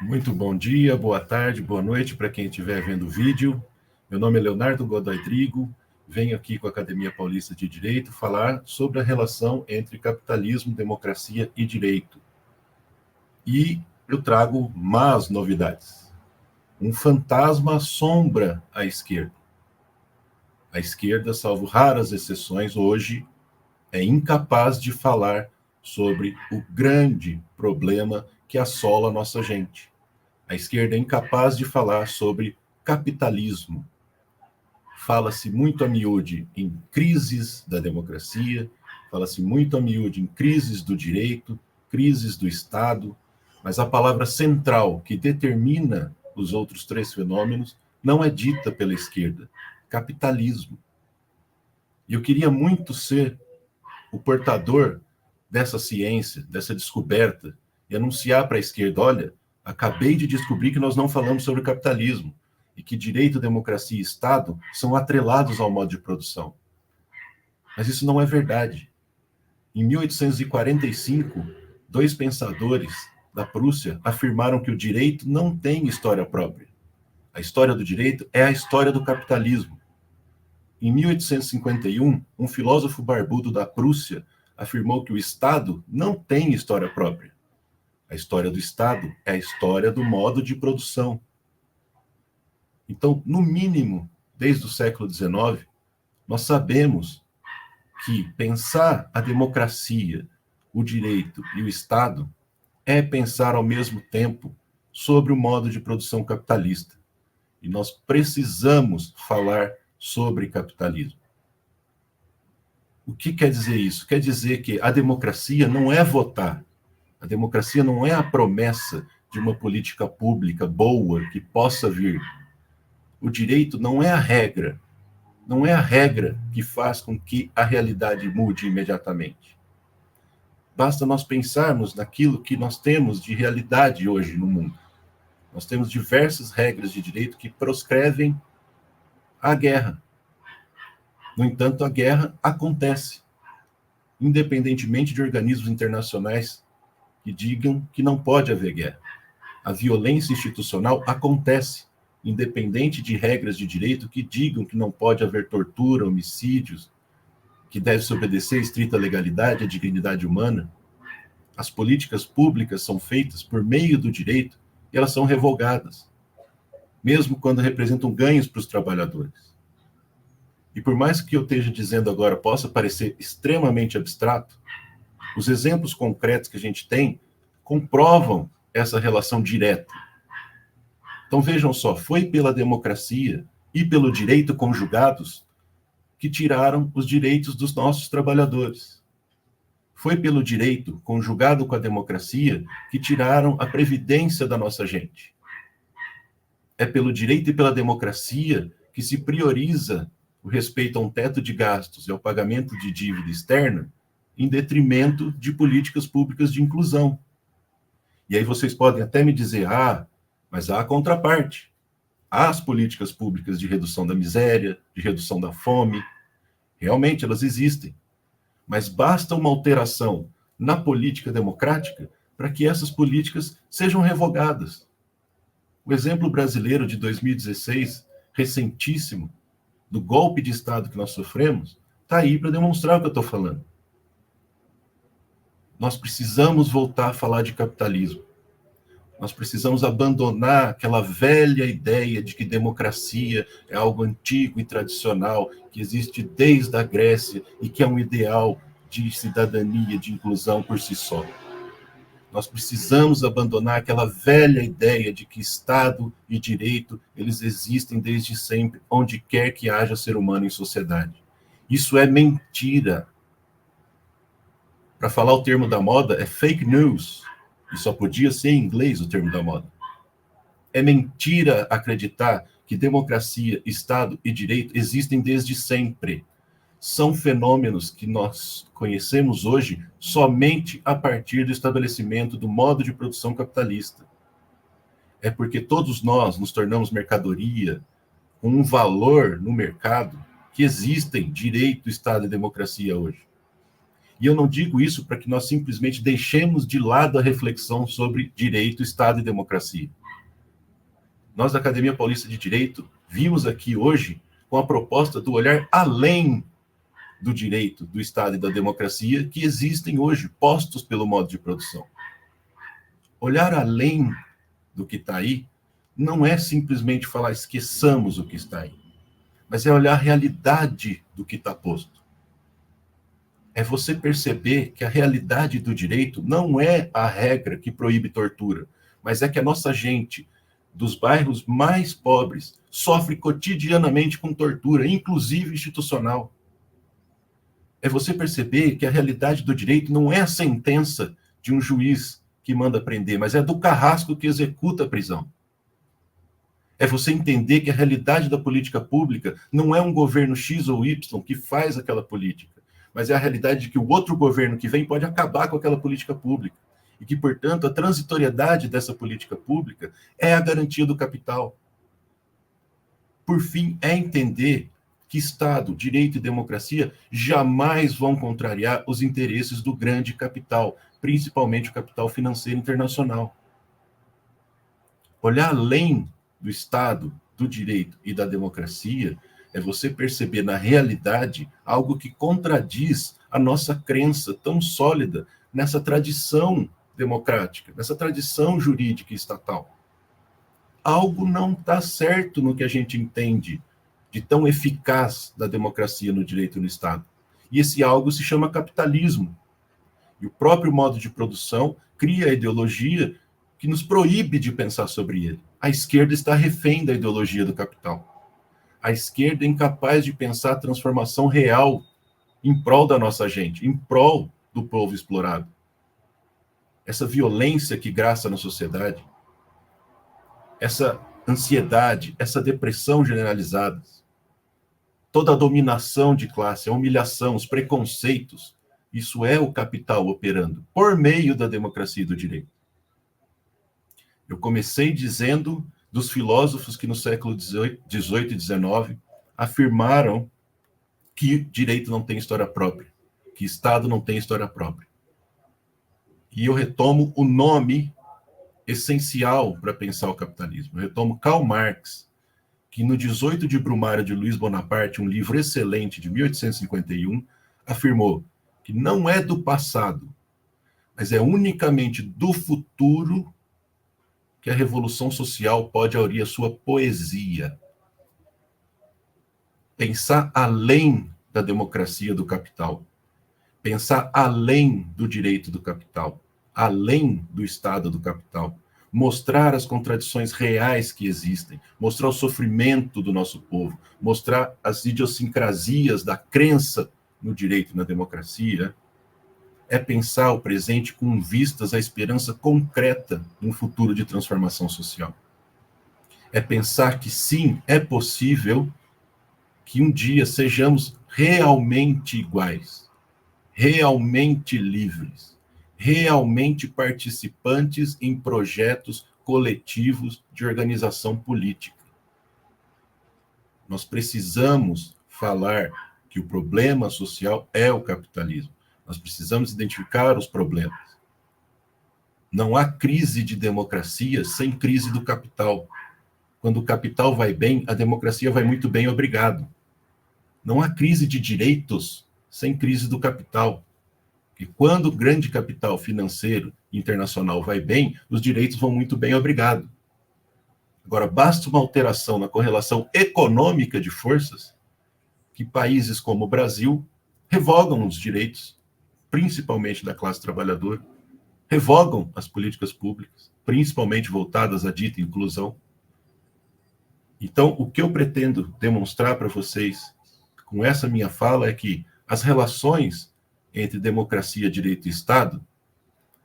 Muito bom dia, boa tarde, boa noite para quem estiver vendo o vídeo. Meu nome é Leonardo Godoy Trigo, venho aqui com a Academia Paulista de Direito falar sobre a relação entre capitalismo, democracia e direito. E eu trago más novidades. Um fantasma assombra a esquerda. A esquerda, salvo raras exceções, hoje é incapaz de falar sobre o grande problema que assola a nossa gente. A esquerda é incapaz de falar sobre capitalismo. Fala-se muito a miúde em crises da democracia, fala-se muito a miúde em crises do direito, crises do Estado, mas a palavra central que determina os outros três fenômenos não é dita pela esquerda: capitalismo. E eu queria muito ser o portador dessa ciência, dessa descoberta, e anunciar para a esquerda: olha, acabei de descobrir que nós não falamos sobre capitalismo e que direito, democracia e Estado são atrelados ao modo de produção. Mas isso não é verdade. Em 1845, dois pensadores da Prússia afirmaram que o direito não tem história própria. A história do direito é a história do capitalismo. Em 1851, um filósofo barbudo da Prússia afirmou que o Estado não tem história própria. A história do Estado é a história do modo de produção. Então, no mínimo, desde o século XIX, nós sabemos que pensar a democracia, o direito e o Estado é pensar ao mesmo tempo sobre o modo de produção capitalista. E nós precisamos falar sobre capitalismo. O que quer dizer isso? Quer dizer que a democracia não é votar. A democracia não é a promessa de uma política pública boa que possa vir. O direito não é a regra. Não é a regra que faz com que a realidade mude imediatamente. Basta nós pensarmos naquilo que nós temos de realidade hoje no mundo. Nós temos diversas regras de direito que proscrevem a guerra. No entanto, a guerra acontece, independentemente de organismos internacionais que digam que não pode haver guerra. A violência institucional acontece, independente de regras de direito que digam que não pode haver tortura, homicídios, que deve-se obedecer à estrita legalidade, à dignidade humana. As políticas públicas são feitas por meio do direito e elas são revogadas, mesmo quando representam ganhos para os trabalhadores. E por mais que eu esteja dizendo agora possa parecer extremamente abstrato, os exemplos concretos que a gente tem comprovam essa relação direta. Então vejam só, foi pela democracia e pelo direito conjugados que tiraram os direitos dos nossos trabalhadores. Foi pelo direito conjugado com a democracia que tiraram a previdência da nossa gente. É pelo direito e pela democracia que se prioriza o respeito a um teto de gastos e ao pagamento de dívida externa em detrimento de políticas públicas de inclusão. E aí vocês podem até me dizer, mas há a contraparte. Há as políticas públicas de redução da miséria, de redução da fome. Realmente elas existem. Mas basta uma alteração na política democrática para que essas políticas sejam revogadas. O exemplo brasileiro de 2016, recentíssimo, do golpe de Estado que nós sofremos, está aí para demonstrar o que eu estou falando. Nós precisamos voltar a falar de capitalismo. Nós precisamos abandonar aquela velha ideia de que democracia é algo antigo e tradicional, que existe desde a Grécia e que é um ideal de cidadania, de inclusão por si só. Nós precisamos abandonar aquela velha ideia de que Estado e direito, eles existem desde sempre, onde quer que haja ser humano em sociedade. Isso é mentira. Para falar o termo da moda, é fake news. E só podia ser em inglês o termo da moda. É mentira acreditar que democracia, Estado e direito existem desde sempre. São fenômenos que nós conhecemos hoje somente a partir do estabelecimento do modo de produção capitalista. É porque todos nós nos tornamos mercadoria com um valor no mercado que existem direito, Estado e democracia hoje. E eu não digo isso para que nós simplesmente deixemos de lado a reflexão sobre direito, Estado e democracia. Nós, da Academia Paulista de Direito, vimos aqui hoje com a proposta do olhar além do direito, do Estado e da democracia que existem hoje, postos pelo modo de produção. Olhar além do que está aí não é simplesmente falar esqueçamos o que está aí, mas é olhar a realidade do que está posto. É você perceber que a realidade do direito não é a regra que proíbe tortura, mas é que a nossa gente, dos bairros mais pobres, sofre cotidianamente com tortura, inclusive institucional. É você perceber que a realidade do direito não é a sentença de um juiz que manda prender, mas é do carrasco que executa a prisão. É você entender que a realidade da política pública não é um governo X ou Y que faz aquela política, mas é a realidade de que o outro governo que vem pode acabar com aquela política pública. E que, portanto, a transitoriedade dessa política pública é a garantia do capital. Por fim, é entender que Estado, direito e democracia jamais vão contrariar os interesses do grande capital, principalmente o capital financeiro internacional. Olhar além do Estado, do direito e da democracia é você perceber na realidade algo que contradiz a nossa crença tão sólida nessa tradição democrática, nessa tradição jurídica e estatal. Algo não está certo no que a gente entende de tão eficaz da democracia no direito e no Estado. E esse algo se chama capitalismo. E o próprio modo de produção cria a ideologia que nos proíbe de pensar sobre ele. A esquerda está refém da ideologia do capital. A esquerda é incapaz de pensar a transformação real em prol da nossa gente, em prol do povo explorado. Essa violência que graça na sociedade, essa ansiedade, essa depressão generalizadas, toda a dominação de classe, a humilhação, os preconceitos, isso é o capital operando por meio da democracia e do direito. Eu comecei dizendo dos filósofos que no século XVIII e XIX afirmaram que direito não tem história própria, que Estado não tem história própria. E eu retomo o nome essencial para pensar o capitalismo. Eu retomo Karl Marx, que no 18 de Brumário de Luiz Bonaparte, um livro excelente de 1851, afirmou que não é do passado, mas é unicamente do futuro que a revolução social pode aurir a sua poesia. Pensar além da democracia do capital, pensar além do direito do capital, além do Estado do capital, mostrar as contradições reais que existem, mostrar o sofrimento do nosso povo, mostrar as idiosincrasias da crença no direito e na democracia, é pensar o presente com vistas à esperança concreta de um futuro de transformação social. É pensar que sim, é possível que um dia sejamos realmente iguais, realmente livres, realmente participantes em projetos coletivos de organização política. Nós precisamos falar que o problema social é o capitalismo. Nós precisamos identificar os problemas. Não há crise de democracia sem crise do capital. Quando o capital vai bem, a democracia vai muito bem, obrigado. Não há crise de direitos sem crise do capital. E quando o grande capital financeiro internacional vai bem, os direitos vão muito bem, obrigado. Agora, basta uma alteração na correlação econômica de forças que países como o Brasil revogam os direitos, principalmente da classe trabalhadora, revogam as políticas públicas, principalmente voltadas à dita inclusão. Então, o que eu pretendo demonstrar para vocês com essa minha fala é que as relações entre democracia, direito e Estado,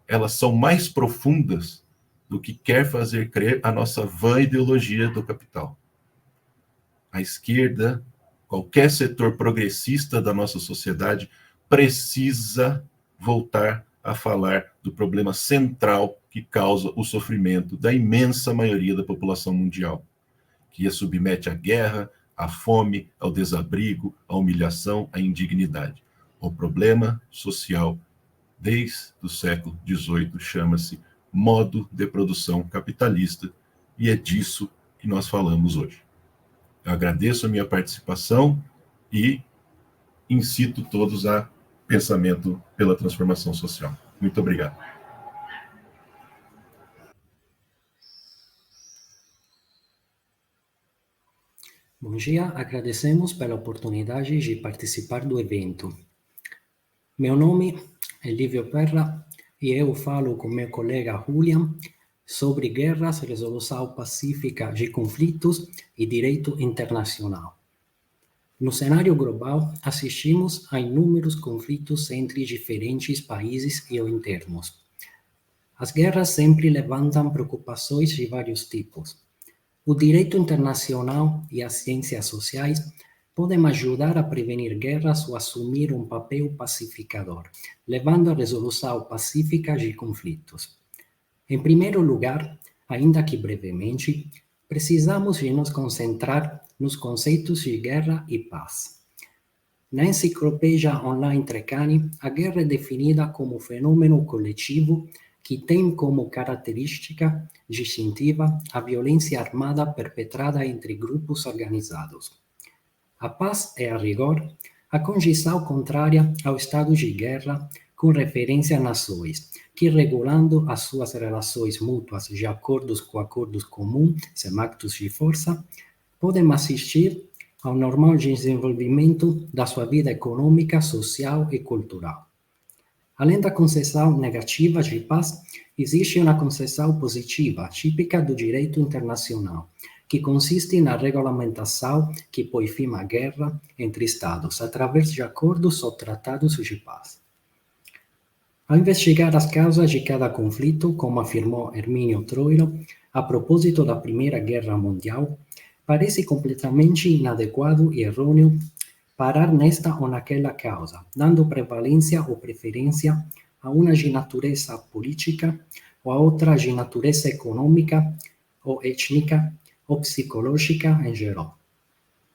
elas são mais profundas do que quer fazer crer a nossa vã ideologia do capital. A esquerda, qualquer setor progressista da nossa sociedade, precisa voltar a falar do problema central que causa o sofrimento da imensa maioria da população mundial, que a submete à guerra, à fome, ao desabrigo, à humilhação, à indignidade. O problema social desde o século XVIII chama-se modo de produção capitalista, e é disso que nós falamos hoje. Eu agradeço a minha participação e incito todos a pensamento pela transformação social. Muito obrigado. Bom dia, agradecemos pela oportunidade de participar do evento. Meu nome é Lívio Perra e eu falo com meu colega Julian sobre guerras, resolução pacífica de conflitos e direito internacional. No cenário global, assistimos a inúmeros conflitos entre diferentes países e internos. As guerras sempre levantam preocupações de vários tipos. O direito internacional e as ciências sociais podem ajudar a prevenir guerras ou assumir um papel pacificador, levando à resolução pacífica de conflitos. Em primeiro lugar, ainda que brevemente, precisamos de nos concentrar nos conceitos de guerra e paz. Na enciclopédia online Treccani, a guerra é definida como fenômeno coletivo que tem como característica distintiva a violência armada perpetrada entre grupos organizados. A paz é, a rigor, a condição contrária ao estado de guerra com referência a nações, que, regulando as suas relações mútuas de acordos comuns, sem actos de força, podem assistir ao normal desenvolvimento da sua vida econômica, social e cultural. Além da concepção negativa de paz, existe uma concepção positiva, típica do direito internacional, que consiste na regulamentação que põe fim à guerra entre Estados, através de acordos ou tratados de paz. Ao investigar as causas de cada conflito, como afirmou Hermínio Troilo, a propósito da Primeira Guerra Mundial, parece completamente inadequado e errôneo parar nesta ou naquela causa, dando prevalência ou preferência a uma de natureza política ou a outra de natureza econômica ou étnica ou psicológica em geral.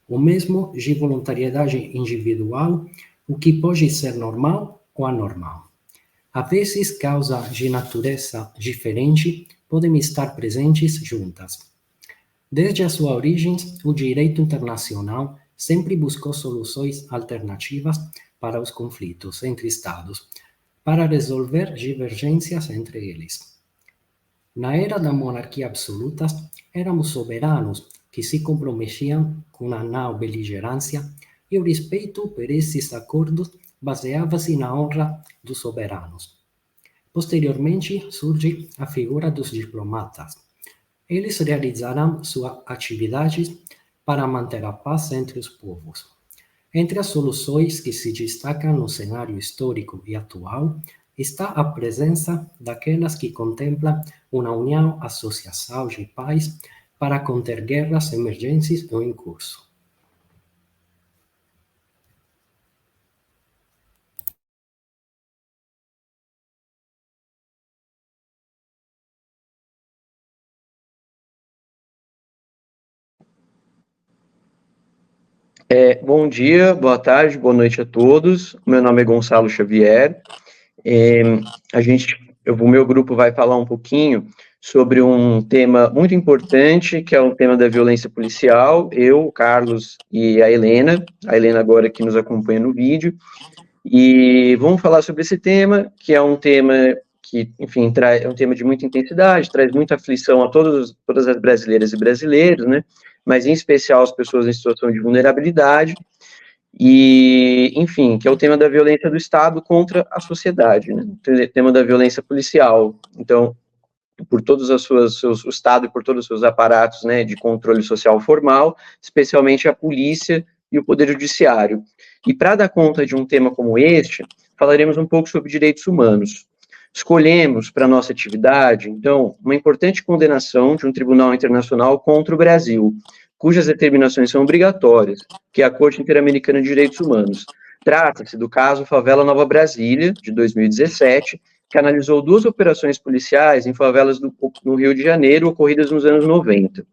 O mesmo de voluntariedade individual, o que pode ser normal ou anormal. Às vezes, causas de natureza diferente podem estar presentes juntas. Desde a sua origem, o direito internacional sempre buscou soluções alternativas para os conflitos entre Estados, para resolver divergências entre eles. Na era da monarquia absoluta, éramos soberanos que se comprometiam com a não beligerância, e o respeito por esses acordos baseava-se na honra dos soberanos. Posteriormente, surge a figura dos diplomatas. Eles realizarão suas atividades para manter a paz entre os povos. Entre as soluções que se destacam no cenário histórico e atual, está a presença daquelas que contemplam uma união, associação de paz para conter guerras emergentes ou em curso. Bom dia, boa tarde, boa noite a todos. Meu nome é Gonçalo Xavier. O meu grupo vai falar um pouquinho sobre um tema muito importante, que é o tema da violência policial. Eu, o Carlos e a Helena agora que nos acompanha no vídeo, e vamos falar sobre esse tema, que é um tema que, enfim, é um tema de muita intensidade, traz muita aflição a todas as brasileiras e brasileiros, né? Mas em especial as pessoas em situação de vulnerabilidade, e, enfim, que é o tema da violência do Estado contra a sociedade, né? O tema da violência policial. Então, por todos o Estado e por todos os seus aparatos, né, de controle social formal, especialmente a polícia e o Poder Judiciário. E para dar conta de um tema como este, falaremos um pouco sobre direitos humanos. Escolhemos para nossa atividade, então, uma importante condenação de um tribunal internacional contra o Brasil, cujas determinações são obrigatórias, que é a Corte Interamericana de Direitos Humanos. Trata-se do caso Favela Nova Brasília, de 2017, que analisou 2 operações policiais em favelas no Rio de Janeiro, ocorridas nos anos 90.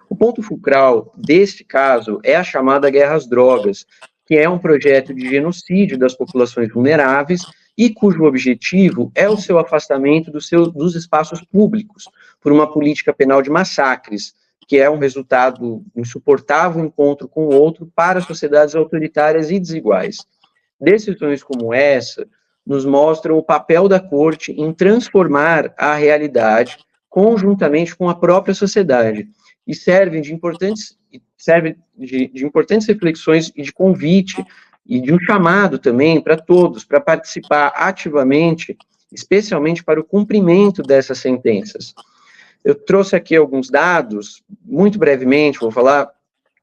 O ponto fulcral deste caso é a chamada guerra às drogas, que é um projeto de genocídio das populações vulneráveis e cujo objetivo é o seu afastamento dos espaços públicos por uma política penal de massacres, que é um resultado insuportável encontro com o outro para sociedades autoritárias e desiguais. Decisões como essa nos mostram o papel da corte em transformar a realidade conjuntamente com a própria sociedade e servem de importantes reflexões e de convite e de um chamado também para todos, para participar ativamente, especialmente para o cumprimento dessas sentenças. Eu trouxe aqui alguns dados, muito brevemente, vou falar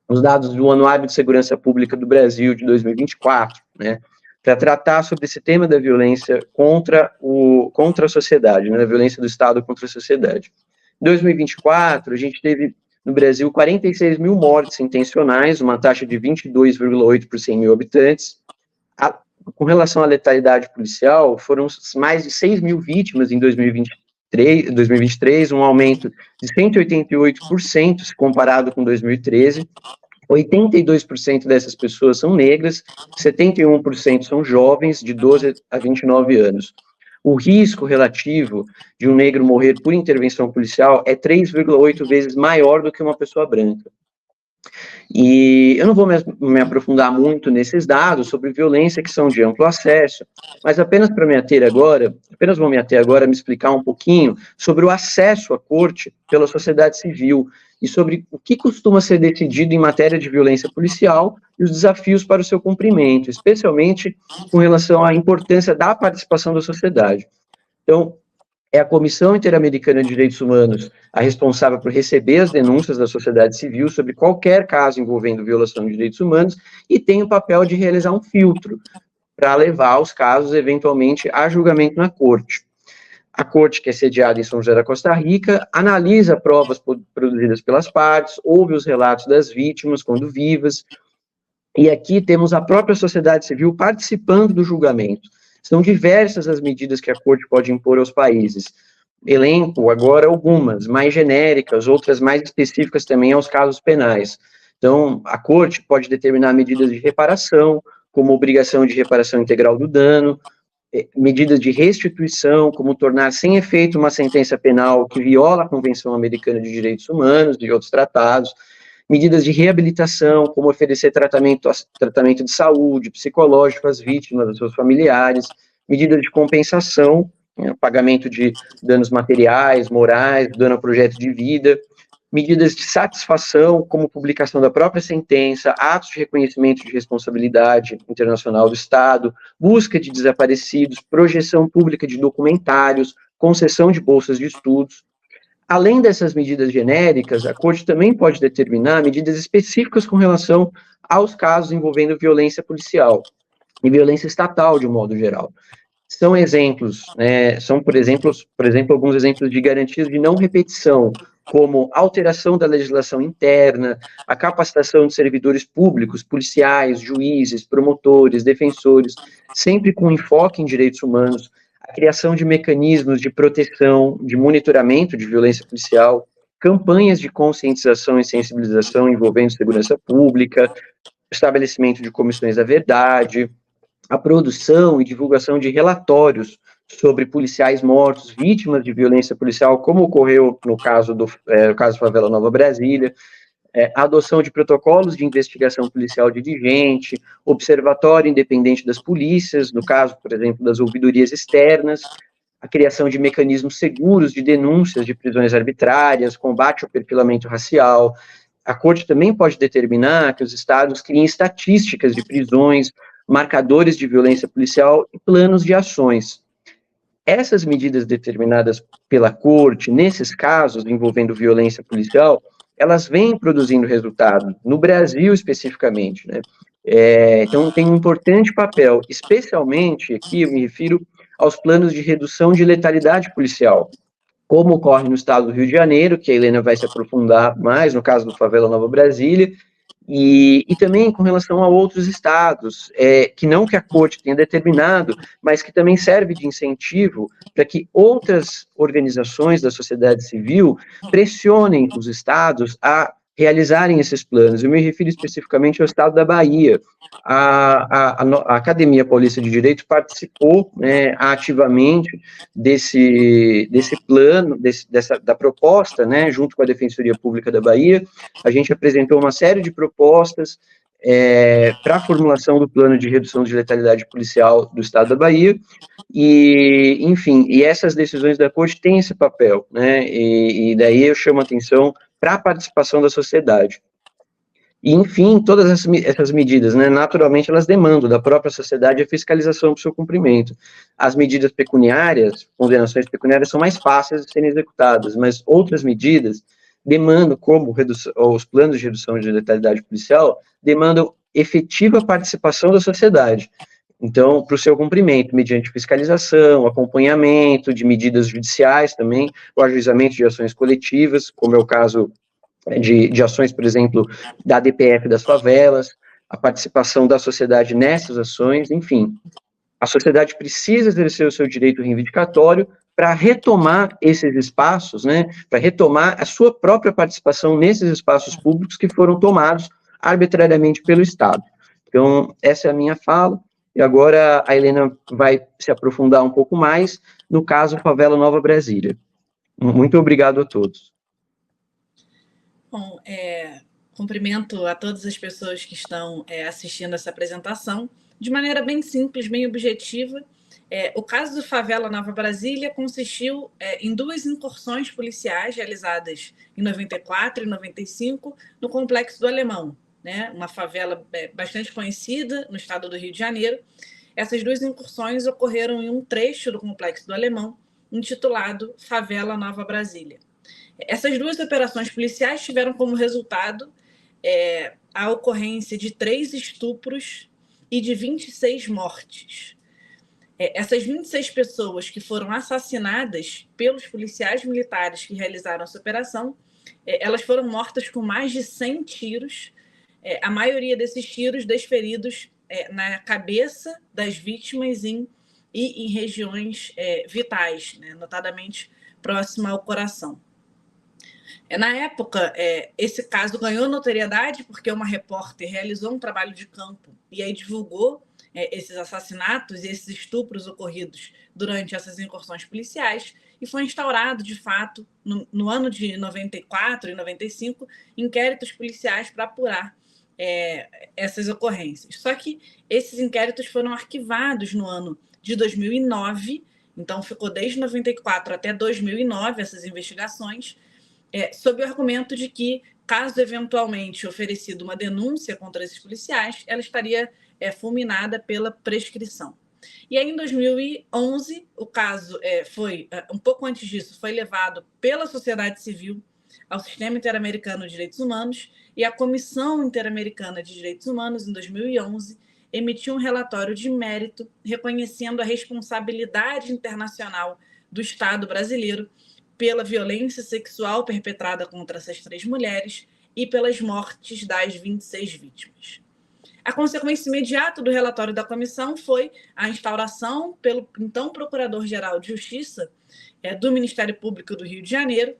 os dados do Anuário de Segurança Pública do Brasil de 2024, né, para tratar sobre esse tema da violência contra a sociedade, né, da violência do Estado contra a sociedade. Em 2024, a gente teve no Brasil 46 mil mortes intencionais, uma taxa de 22,8 por 100 mil habitantes. Com relação à letalidade policial, foram mais de 6 mil vítimas em 2023, um aumento de 188% se comparado com 2013. 82% dessas pessoas são negras, 71% são jovens de 12 a 29 anos. O risco relativo de um negro morrer por intervenção policial é 3,8 vezes maior do que uma pessoa branca. E eu não vou me aprofundar muito nesses dados sobre violência que são de amplo acesso, mas apenas vou me ater agora a me explicar um pouquinho sobre o acesso à corte pela sociedade civil e sobre o que costuma ser decidido em matéria de violência policial e os desafios para o seu cumprimento, especialmente com relação à importância da participação da sociedade. Então, é a Comissão Interamericana de Direitos Humanos a responsável por receber as denúncias da sociedade civil sobre qualquer caso envolvendo violação de direitos humanos e tem o papel de realizar um filtro para levar os casos, eventualmente, a julgamento na corte. A corte, que é sediada em São José da Costa Rica, analisa provas produzidas pelas partes, ouve os relatos das vítimas quando vivas, e aqui temos a própria sociedade civil participando do julgamento. São diversas as medidas que a corte pode impor aos países. Elenco agora algumas, mais genéricas, outras mais específicas também aos casos penais. Então, a corte pode determinar medidas de reparação, como obrigação de reparação integral do dano, medidas de restituição, como tornar sem efeito uma sentença penal que viola a Convenção Americana de Direitos Humanos e outros tratados, medidas de reabilitação, como oferecer tratamento de saúde, psicológico às vítimas, aos seus familiares, medidas de compensação, pagamento de danos materiais, morais, dano ao projeto de vida, medidas de satisfação, como publicação da própria sentença, atos de reconhecimento de responsabilidade internacional do Estado, busca de desaparecidos, projeção pública de documentários, concessão de bolsas de estudos. Além dessas medidas genéricas, a Corte também pode determinar medidas específicas com relação aos casos envolvendo violência policial e violência estatal, de um modo geral. São exemplos, por exemplo, alguns exemplos de garantias de não repetição, como alteração da legislação interna, a capacitação de servidores públicos, policiais, juízes, promotores, defensores, sempre com enfoque em direitos humanos, a criação de mecanismos de proteção, de monitoramento de violência policial, campanhas de conscientização e sensibilização envolvendo segurança pública, estabelecimento de comissões da verdade, a produção e divulgação de relatórios sobre policiais mortos, vítimas de violência policial, como ocorreu no caso Favela Nova Brasília, a adoção de protocolos de investigação policial dirigente, observatório independente das polícias, no caso, por exemplo, das ouvidorias externas, a criação de mecanismos seguros de denúncias de prisões arbitrárias, combate ao perfilamento racial. A Corte também pode determinar que os estados criem estatísticas de prisões, marcadores de violência policial e planos de ações. Essas medidas determinadas pela Corte, nesses casos envolvendo violência policial, elas vêm produzindo resultado, no Brasil especificamente, né? Então, tem um importante papel, especialmente aqui eu me refiro aos planos de redução de letalidade policial, como ocorre no estado do Rio de Janeiro, que a Helena vai se aprofundar mais, no caso do Favela Nova Brasília, e também com relação a outros estados, que não que a Corte tenha determinado, mas que também serve de incentivo para que outras organizações da sociedade civil pressionem os estados a realizarem esses planos. Eu me refiro especificamente ao estado da Bahia. A Academia Paulista de Direito participou, né, ativamente desse plano, da proposta, né, junto com a Defensoria Pública da Bahia. A gente apresentou uma série de propostas para a formulação do plano de redução de letalidade policial do estado da Bahia, e, enfim, e essas decisões da Corte têm esse papel, né, e daí eu chamo a atenção para a participação da sociedade. E, enfim, todas essas medidas, né, naturalmente, elas demandam da própria sociedade a fiscalização para o seu cumprimento. As medidas pecuniárias, condenações pecuniárias, são mais fáceis de serem executadas, mas outras medidas demandam, como os planos de redução de letalidade policial, demandam efetiva participação da sociedade. Então, para o seu cumprimento, mediante fiscalização, acompanhamento de medidas judiciais também, o ajuizamento de ações coletivas, como é o caso de ações, por exemplo, da DPF das favelas, a participação da sociedade nessas ações, enfim. A sociedade precisa exercer o seu direito reivindicatório para retomar esses espaços, né, para retomar a sua própria participação nesses espaços públicos que foram tomados arbitrariamente pelo Estado. Então, essa é a minha fala. E agora a Helena vai se aprofundar um pouco mais no caso Favela Nova Brasília. Muito obrigado a todos. Bom, cumprimento a todas as pessoas que estão assistindo essa apresentação. De maneira bem simples, bem objetiva, o caso do Favela Nova Brasília consistiu em 2 incursões policiais realizadas em 94 e 95 no Complexo do Alemão, né? Uma favela bastante conhecida no estado do Rio de Janeiro. Essas 2 incursões ocorreram em um trecho do Complexo do Alemão, intitulado Favela Nova Brasília. Essas 2 operações policiais tiveram como resultado a ocorrência de 3 estupros e de 26 mortes. Essas 26 pessoas que foram assassinadas pelos policiais militares que realizaram essa operação, elas foram mortas com mais de 100 tiros, a maioria desses tiros desferidos na cabeça das vítimas e em regiões vitais, né, notadamente próxima ao coração. Na época, esse caso ganhou notoriedade porque uma repórter realizou um trabalho de campo e aí divulgou esses assassinatos e esses estupros ocorridos durante essas incursões policiais, e foi instaurado, de fato, no ano de 94 e 95, inquéritos policiais para apurar essas ocorrências. Só que esses inquéritos foram arquivados no ano de 2009, então ficou desde 94 até 2009 essas investigações, sob o argumento de que, caso eventualmente oferecida uma denúncia contra esses policiais, ela estaria fulminada pela prescrição. E aí, em 2011, o caso foi, um pouco antes disso, foi levado pela sociedade civil ao Sistema Interamericano de Direitos Humanos, e a Comissão Interamericana de Direitos Humanos, em 2011, emitiu um relatório de mérito reconhecendo a responsabilidade internacional do Estado brasileiro pela violência sexual perpetrada contra essas 3 mulheres e pelas mortes das 26 vítimas. A consequência imediata do relatório da comissão foi a instauração pelo então Procurador-Geral de Justiça do Ministério Público do Rio de Janeiro,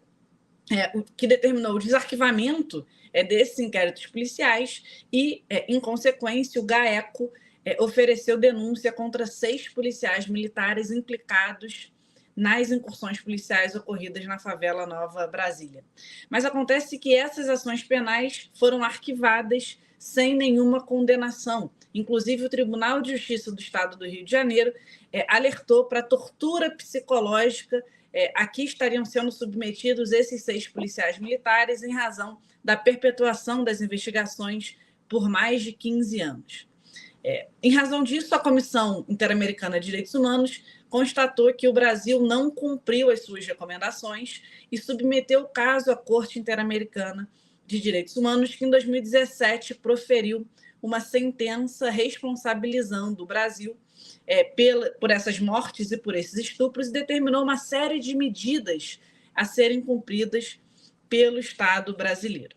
que determinou o desarquivamento desses inquéritos policiais e, em consequência, o GAECO ofereceu denúncia contra 6 policiais militares implicados nas incursões policiais ocorridas na Favela Nova Brasília. Mas acontece que essas ações penais foram arquivadas sem nenhuma condenação. Inclusive, o Tribunal de Justiça do Estado do Rio de Janeiro alertou para a tortura psicológica a que estariam sendo submetidos esses 6 policiais militares em razão da perpetuação das investigações por mais de 15 anos. Em razão disso, a Comissão Interamericana de Direitos Humanos constatou que o Brasil não cumpriu as suas recomendações e submeteu o caso à Corte Interamericana de Direitos Humanos, que em 2017 proferiu uma sentença responsabilizando o Brasil por essas mortes e por esses estupros e determinou uma série de medidas a serem cumpridas pelo Estado brasileiro.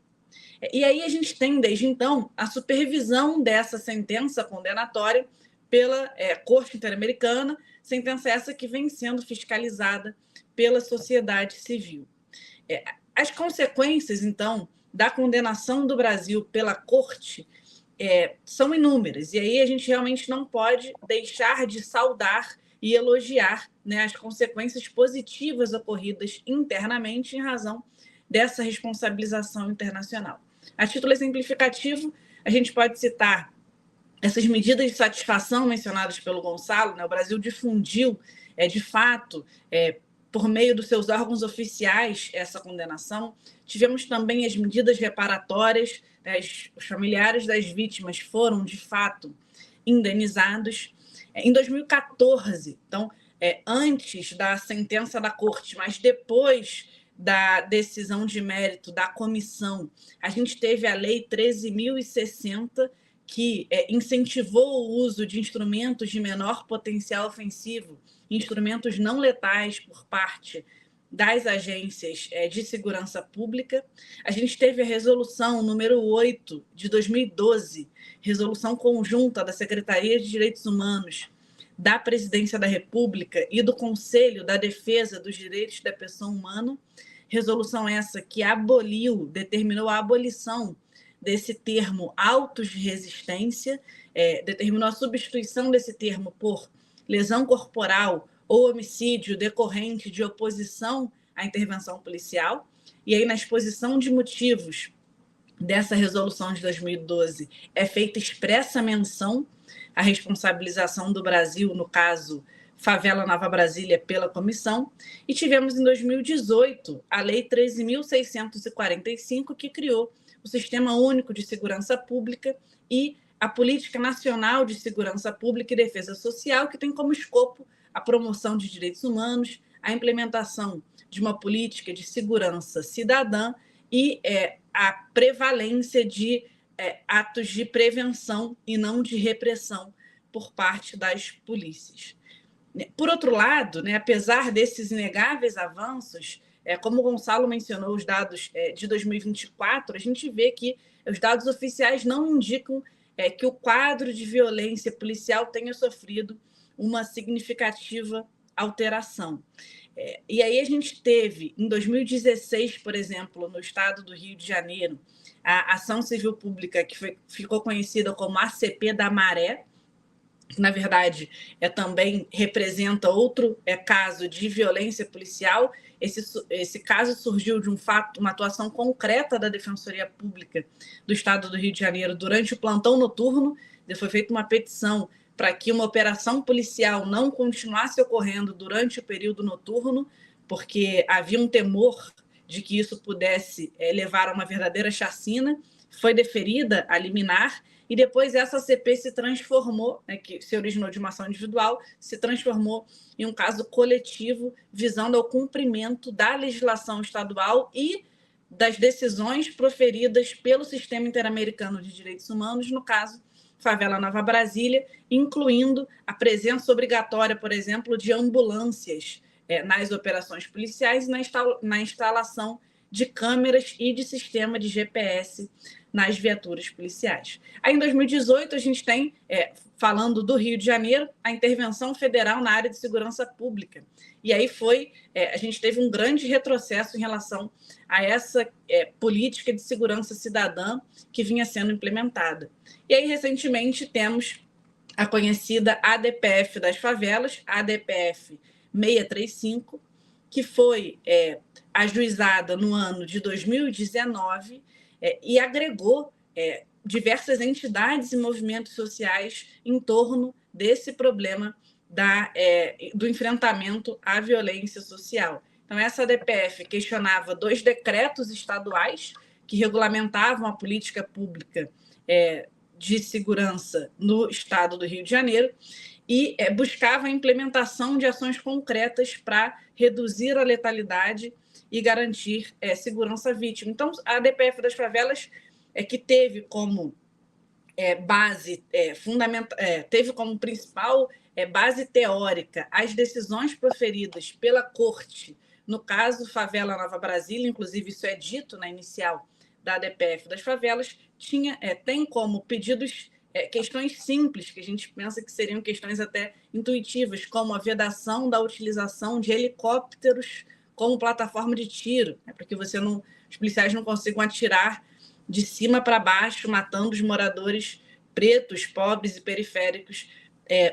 E aí a gente tem, desde então, a supervisão dessa sentença condenatória pela Corte Interamericana, sentença essa que vem sendo fiscalizada pela sociedade civil. As consequências, então, da condenação do Brasil pela Corte são inúmeras. E aí a gente realmente não pode deixar de saudar e elogiar, né, as consequências positivas ocorridas internamente em razão dessa responsabilização internacional. A título exemplificativo, a gente pode citar essas medidas de satisfação mencionadas pelo Gonçalo, né? O Brasil difundiu, de fato, por meio dos seus órgãos oficiais, essa condenação. Tivemos também as medidas reparatórias, né? Os familiares das vítimas foram, de fato, indenizados. Em 2014, então, antes da sentença da Corte, mas depois da decisão de mérito da comissão, a gente teve a Lei 13.060, que incentivou o uso de instrumentos de menor potencial ofensivo, instrumentos não letais por parte das agências de segurança pública. A gente teve a resolução número 8 de 2012, resolução conjunta da Secretaria de Direitos Humanos, da Presidência da República e do Conselho da Defesa dos Direitos da Pessoa Humana, resolução essa que determinou a abolição desse termo autos de resistência, determinou a substituição desse termo por lesão corporal ou homicídio decorrente de oposição à intervenção policial. E aí, na exposição de motivos dessa resolução de 2012, é feita expressa menção à responsabilização do Brasil, no caso Favela Nova Brasília, pela comissão. E tivemos, em 2018, a Lei 13.645, que criou o Sistema Único de Segurança Pública e a Política Nacional de Segurança Pública e Defesa Social, que tem como escopo a promoção de direitos humanos, a implementação de uma política de segurança cidadã e a prevalência de atos de prevenção e não de repressão por parte das polícias. Por outro lado, né, apesar desses inegáveis avanços, como o Gonçalo mencionou, os dados de 2024, a gente vê que os dados oficiais não indicam que o quadro de violência policial tenha sofrido uma significativa alteração. E aí a gente teve, em 2016, por exemplo, no estado do Rio de Janeiro, a Ação Civil Pública, que ficou conhecida como ACP da Maré, que, na verdade, também representa outro caso de violência policial. Esse caso surgiu de uma atuação concreta da Defensoria Pública do Estado do Rio de Janeiro durante o plantão noturno. Foi feita uma petição para que uma operação policial não continuasse ocorrendo durante o período noturno, porque havia um temor de que isso pudesse levar a uma verdadeira chacina. Foi deferida a liminar, e depois essa CP se transformou, que se originou de uma ação individual, se transformou em um caso coletivo, visando ao cumprimento da legislação estadual e das decisões proferidas pelo Sistema Interamericano de Direitos Humanos, no caso, Favela Nova Brasília, incluindo a presença obrigatória, por exemplo, de ambulâncias nas operações policiais e na instalação de câmeras e de sistema de GPS nas viaturas policiais. Aí, em 2018, a gente tem, falando do Rio de Janeiro, a intervenção federal na área de segurança pública. E aí a gente teve um grande retrocesso em relação a essa política de segurança cidadã que vinha sendo implementada. E aí, recentemente, temos a conhecida ADPF das favelas, a ADPF 635, que foi ajuizada no ano de 2019 e agregou diversas entidades e movimentos sociais em torno desse problema do enfrentamento à violência social. Então, essa ADPF questionava 2 decretos estaduais que regulamentavam a política pública de segurança no estado do Rio de Janeiro e buscava a implementação de ações concretas para reduzir a letalidade e garantir segurança à vítima. Então, a ADPF das favelas que teve como base teve como principal base teórica as decisões proferidas pela Corte, no caso Favela Nova Brasília, inclusive isso é dito na inicial da ADPF das favelas, tem como pedidos questões simples, que a gente pensa que seriam questões até intuitivas, como a vedação da utilização de helicópteros como plataforma de tiro, para que você não os policiais não consigam atirar de cima para baixo, matando os moradores pretos, pobres e periféricos,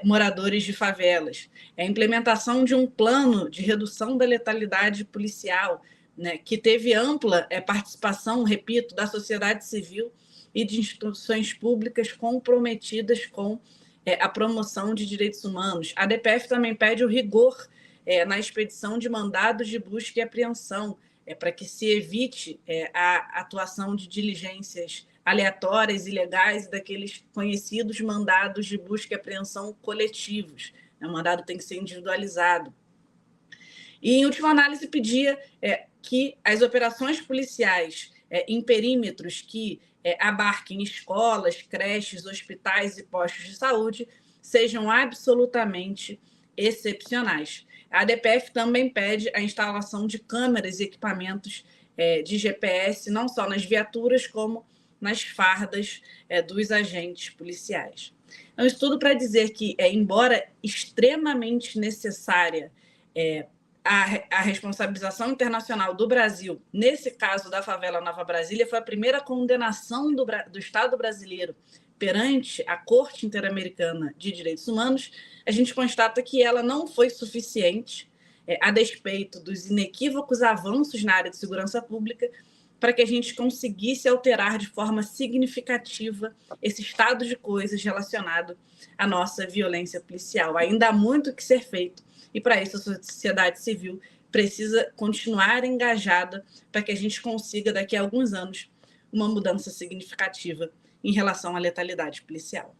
moradores de favelas. A implementação de um plano de redução da letalidade policial, né, que teve ampla participação, repito, da sociedade civil e de instituições públicas comprometidas com a promoção de direitos humanos. A DPF também pede o rigor na expedição de mandados de busca e apreensão, para que se evite a atuação de diligências aleatórias, ilegais, daqueles conhecidos mandados de busca e apreensão coletivos. O mandado tem que ser individualizado. E, em última análise, pedia que as operações policiais em perímetros que abarquem escolas, creches, hospitais e postos de saúde sejam absolutamente excepcionais. A DPF também pede a instalação de câmeras e equipamentos de GPS, não só nas viaturas, como nas fardas dos agentes policiais. Então, isso tudo para dizer que, embora extremamente necessária a responsabilização internacional do Brasil, nesse caso da favela Nova Brasília, foi a primeira condenação do Estado brasileiro perante a Corte Interamericana de Direitos Humanos, a gente constata que ela não foi suficiente, a despeito dos inequívocos avanços na área de segurança pública, para que a gente conseguisse alterar de forma significativa esse estado de coisas relacionado à nossa violência policial. Ainda há muito que ser feito, e para isso a sociedade civil precisa continuar engajada para que a gente consiga, daqui a alguns anos, uma mudança significativa em relação à letalidade policial.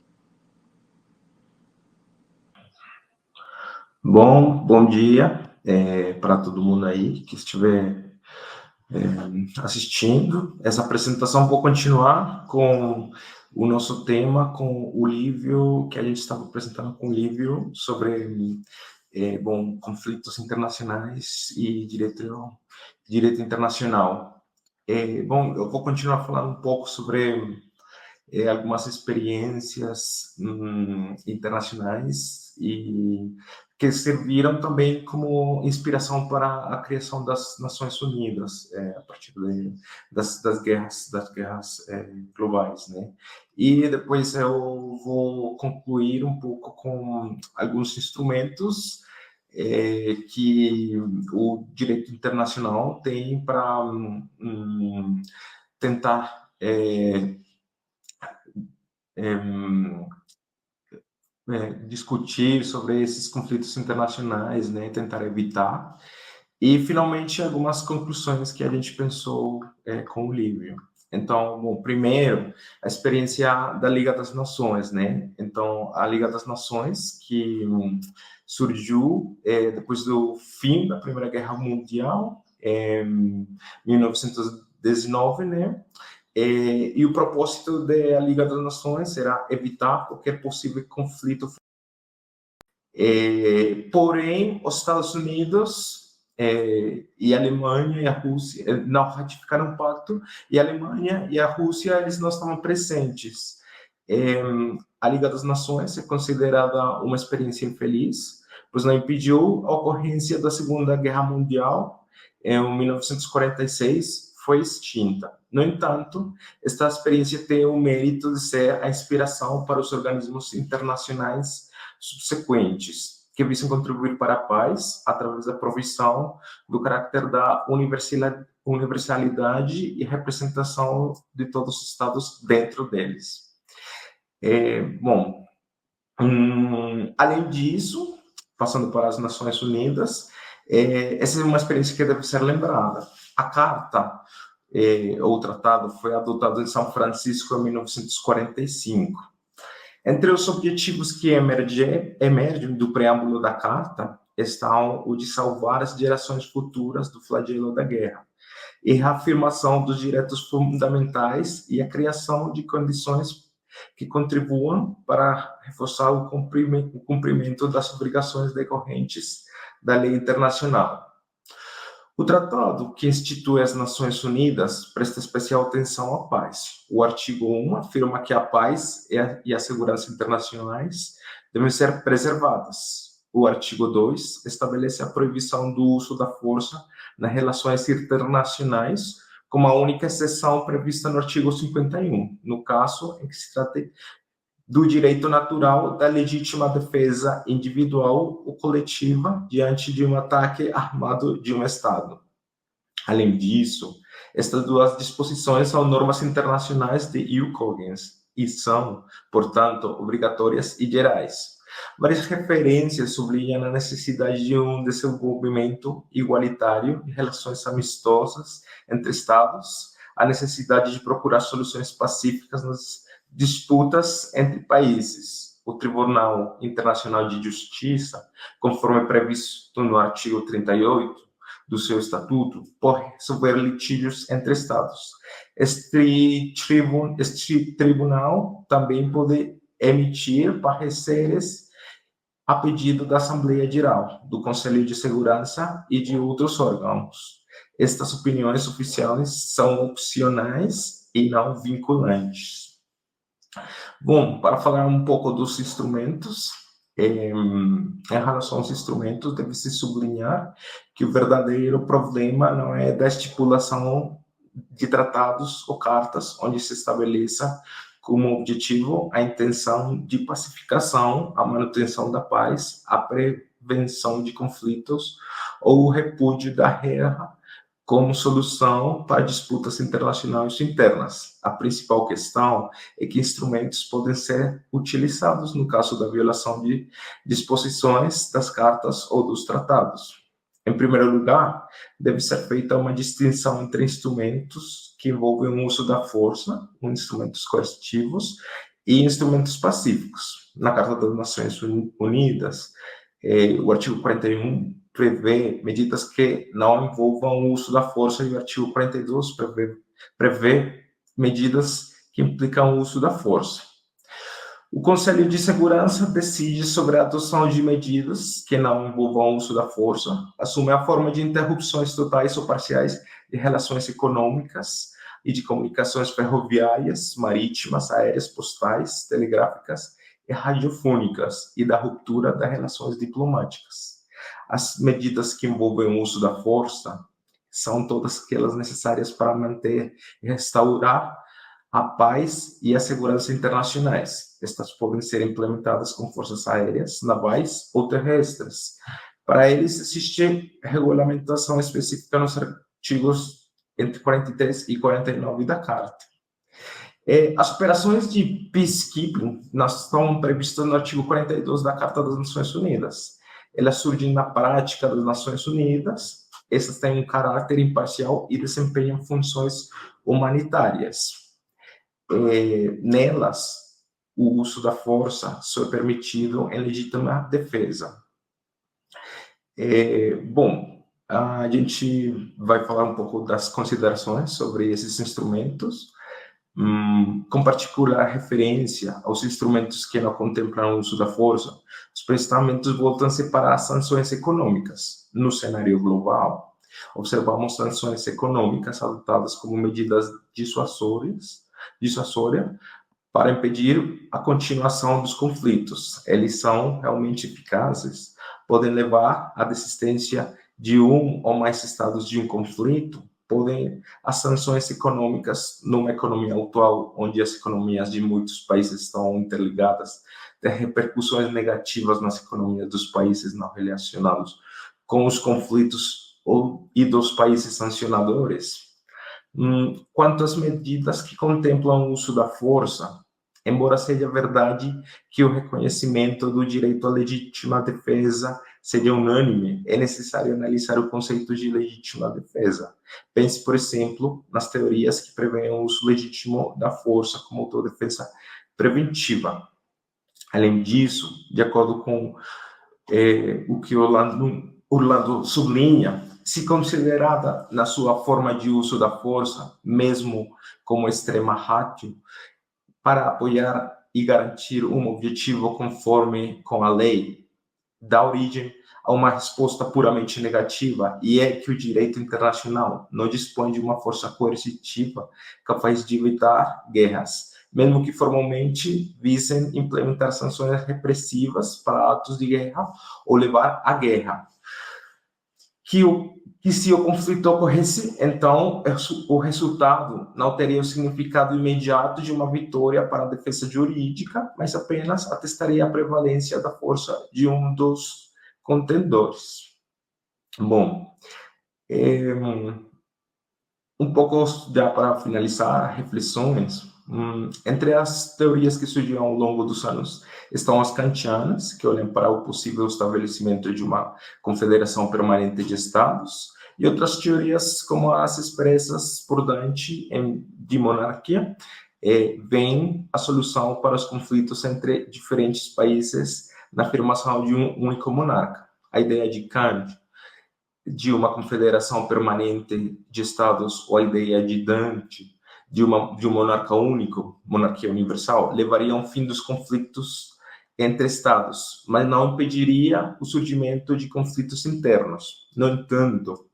Bom dia para todo mundo aí que estiver assistindo. Essa apresentação vou continuar com o nosso tema, com o livro que a gente estava apresentando com o livro sobre conflitos internacionais e direito internacional. Eu vou continuar falando um pouco sobre algumas experiências internacionais e que serviram também como inspiração para a criação das Nações Unidas a partir das guerras globais, né? E depois eu vou concluir um pouco com alguns instrumentos que o direito internacional tem para tentar discutir sobre esses conflitos internacionais, né, tentar evitar, e finalmente algumas conclusões que a gente pensou com o livro. Então, primeiro, a experiência da Liga das Nações, né? Então, a Liga das Nações, que surgiu depois do fim da Primeira Guerra Mundial, em 1919, né? E o propósito da Liga das Nações era evitar qualquer possível conflito. Porém, os Estados Unidos e a Alemanha e a Rússia não ratificaram o pacto, e a Alemanha e a Rússia eles não estavam presentes. A Liga das Nações é considerada uma experiência infeliz, pois não impediu a ocorrência da Segunda Guerra Mundial. Em 1946 foi extinta. No entanto, esta experiência tem o mérito de ser a inspiração para os organismos internacionais subsequentes, que visam contribuir para a paz através da provisão do caráter da universalidade e representação de todos os Estados dentro deles. Além disso, passando para as Nações Unidas, essa é uma experiência que deve ser lembrada. A Carta, o tratado, foi adotado em São Francisco em 1945. Entre os objetivos que emergem do preâmbulo da Carta estão o de salvar as gerações futuras do flagelo da guerra, e a reafirmação dos direitos fundamentais e a criação de condições que contribuam para reforçar o cumprimento das obrigações decorrentes da lei internacional. O tratado que institui as Nações Unidas presta especial atenção à paz. O artigo 1 afirma que a paz e a segurança internacionais devem ser preservadas. O artigo 2 estabelece a proibição do uso da força nas relações internacionais com a única exceção prevista no artigo 51, no caso em que se trata do direito natural da legítima defesa individual ou coletiva diante de um ataque armado de um Estado. Além disso, estas duas disposições são normas internacionais de ius cogens e são, portanto, obrigatórias e gerais. Várias referências sublinham a necessidade de um desenvolvimento igualitário de relações amistosas entre Estados, a necessidade de procurar soluções pacíficas nas disputas entre países. O Tribunal Internacional de Justiça, conforme previsto no artigo 38 do seu estatuto, pode resolver litígios entre Estados. Este tribunal também pode emitir pareceres a pedido da Assembleia Geral, do Conselho de Segurança e de outros órgãos. Estas opiniões oficiais são opcionais e não vinculantes. Bom, para falar um pouco dos instrumentos, em relação aos instrumentos, deve-se sublinhar que o verdadeiro problema não é da estipulação de tratados ou cartas onde se estabeleça como objetivo a intenção de pacificação, a manutenção da paz, a prevenção de conflitos ou o repúdio da guerra como solução para disputas internacionais internas. A principal questão é que instrumentos podem ser utilizados no caso da violação de disposições das cartas ou dos tratados. Em primeiro lugar, deve ser feita uma distinção entre instrumentos que envolvem o uso da força, instrumentos coercitivos, e instrumentos pacíficos. Na Carta das Nações Unidas, o artigo 41 prevê medidas que não envolvam o uso da força, e o artigo 42 prevê medidas que implicam o uso da força. O Conselho de Segurança decide sobre a adoção de medidas que não envolvam o uso da força, assume a forma de interrupções totais ou parciais de relações econômicas e de comunicações ferroviárias, marítimas, aéreas, postais, telegráficas e radiofônicas, e da ruptura das relações diplomáticas. As medidas que envolvem o uso da força são todas aquelas necessárias para manter e restaurar a paz e a segurança internacionais. Estas podem ser implementadas com forças aéreas, navais ou terrestres. Para eles, existe regulamentação específica nos artigos entre 43 e 49 da Carta. As operações de peacekeeping estão previstas no artigo 42 da Carta das Nações Unidas. Elas surgem na prática das Nações Unidas, essas têm um caráter imparcial e desempenham funções humanitárias. Nelas, o uso da força só é permitido em legítima defesa. Bom, a gente vai falar um pouco das considerações sobre esses instrumentos, com particular referência aos instrumentos que não contemplam o uso da força. Os pensamentos voltam-se para as sanções econômicas. No cenário global, observamos sanções econômicas adotadas como medidas dissuasórias para impedir a continuação dos conflitos. Eles são realmente eficazes, podem levar à desistência de um ou mais estados de um conflito, as sanções econômicas, numa economia atual, onde as economias de muitos países estão interligadas, ter repercussões negativas nas economias dos países não relacionados com os conflitos e dos países sancionadores. Quanto às medidas que contemplam o uso da força, embora seja verdade que o reconhecimento do direito à legítima defesa seja unânime, é necessário analisar o conceito de legítima defesa. Pense, por exemplo, nas teorias que prevêem o uso legítimo da força como autodefesa preventiva. Além disso, de acordo com o que Orlando sublinha, se considerada na sua forma de uso da força, mesmo como extrema ratio, para apoiar e garantir um objetivo conforme com a lei, dá origem a uma resposta puramente negativa, e é que o direito internacional não dispõe de uma força coercitiva capaz de evitar guerras, mesmo que formalmente visem implementar sanções repressivas para atos de guerra ou levar à guerra. Que que se o conflito ocorresse, então o resultado não teria o significado imediato de uma vitória para a defesa jurídica, mas apenas atestaria a prevalência da força de um dos contendores. Bom, um pouco já para finalizar, reflexões. Entre as teorias que surgiram ao longo dos anos estão as kantianas, que olham para o possível estabelecimento de uma confederação permanente de estados, e outras teorias, como as expressas por Dante de monarquia, veem a solução para os conflitos entre diferentes países na afirmação de um único monarca. A ideia de Kant de uma confederação permanente de estados, ou a ideia de Dante de um monarca único, monarquia universal, levaria ao fim dos conflitos entre estados, mas não impediria o surgimento de conflitos internos. No entanto,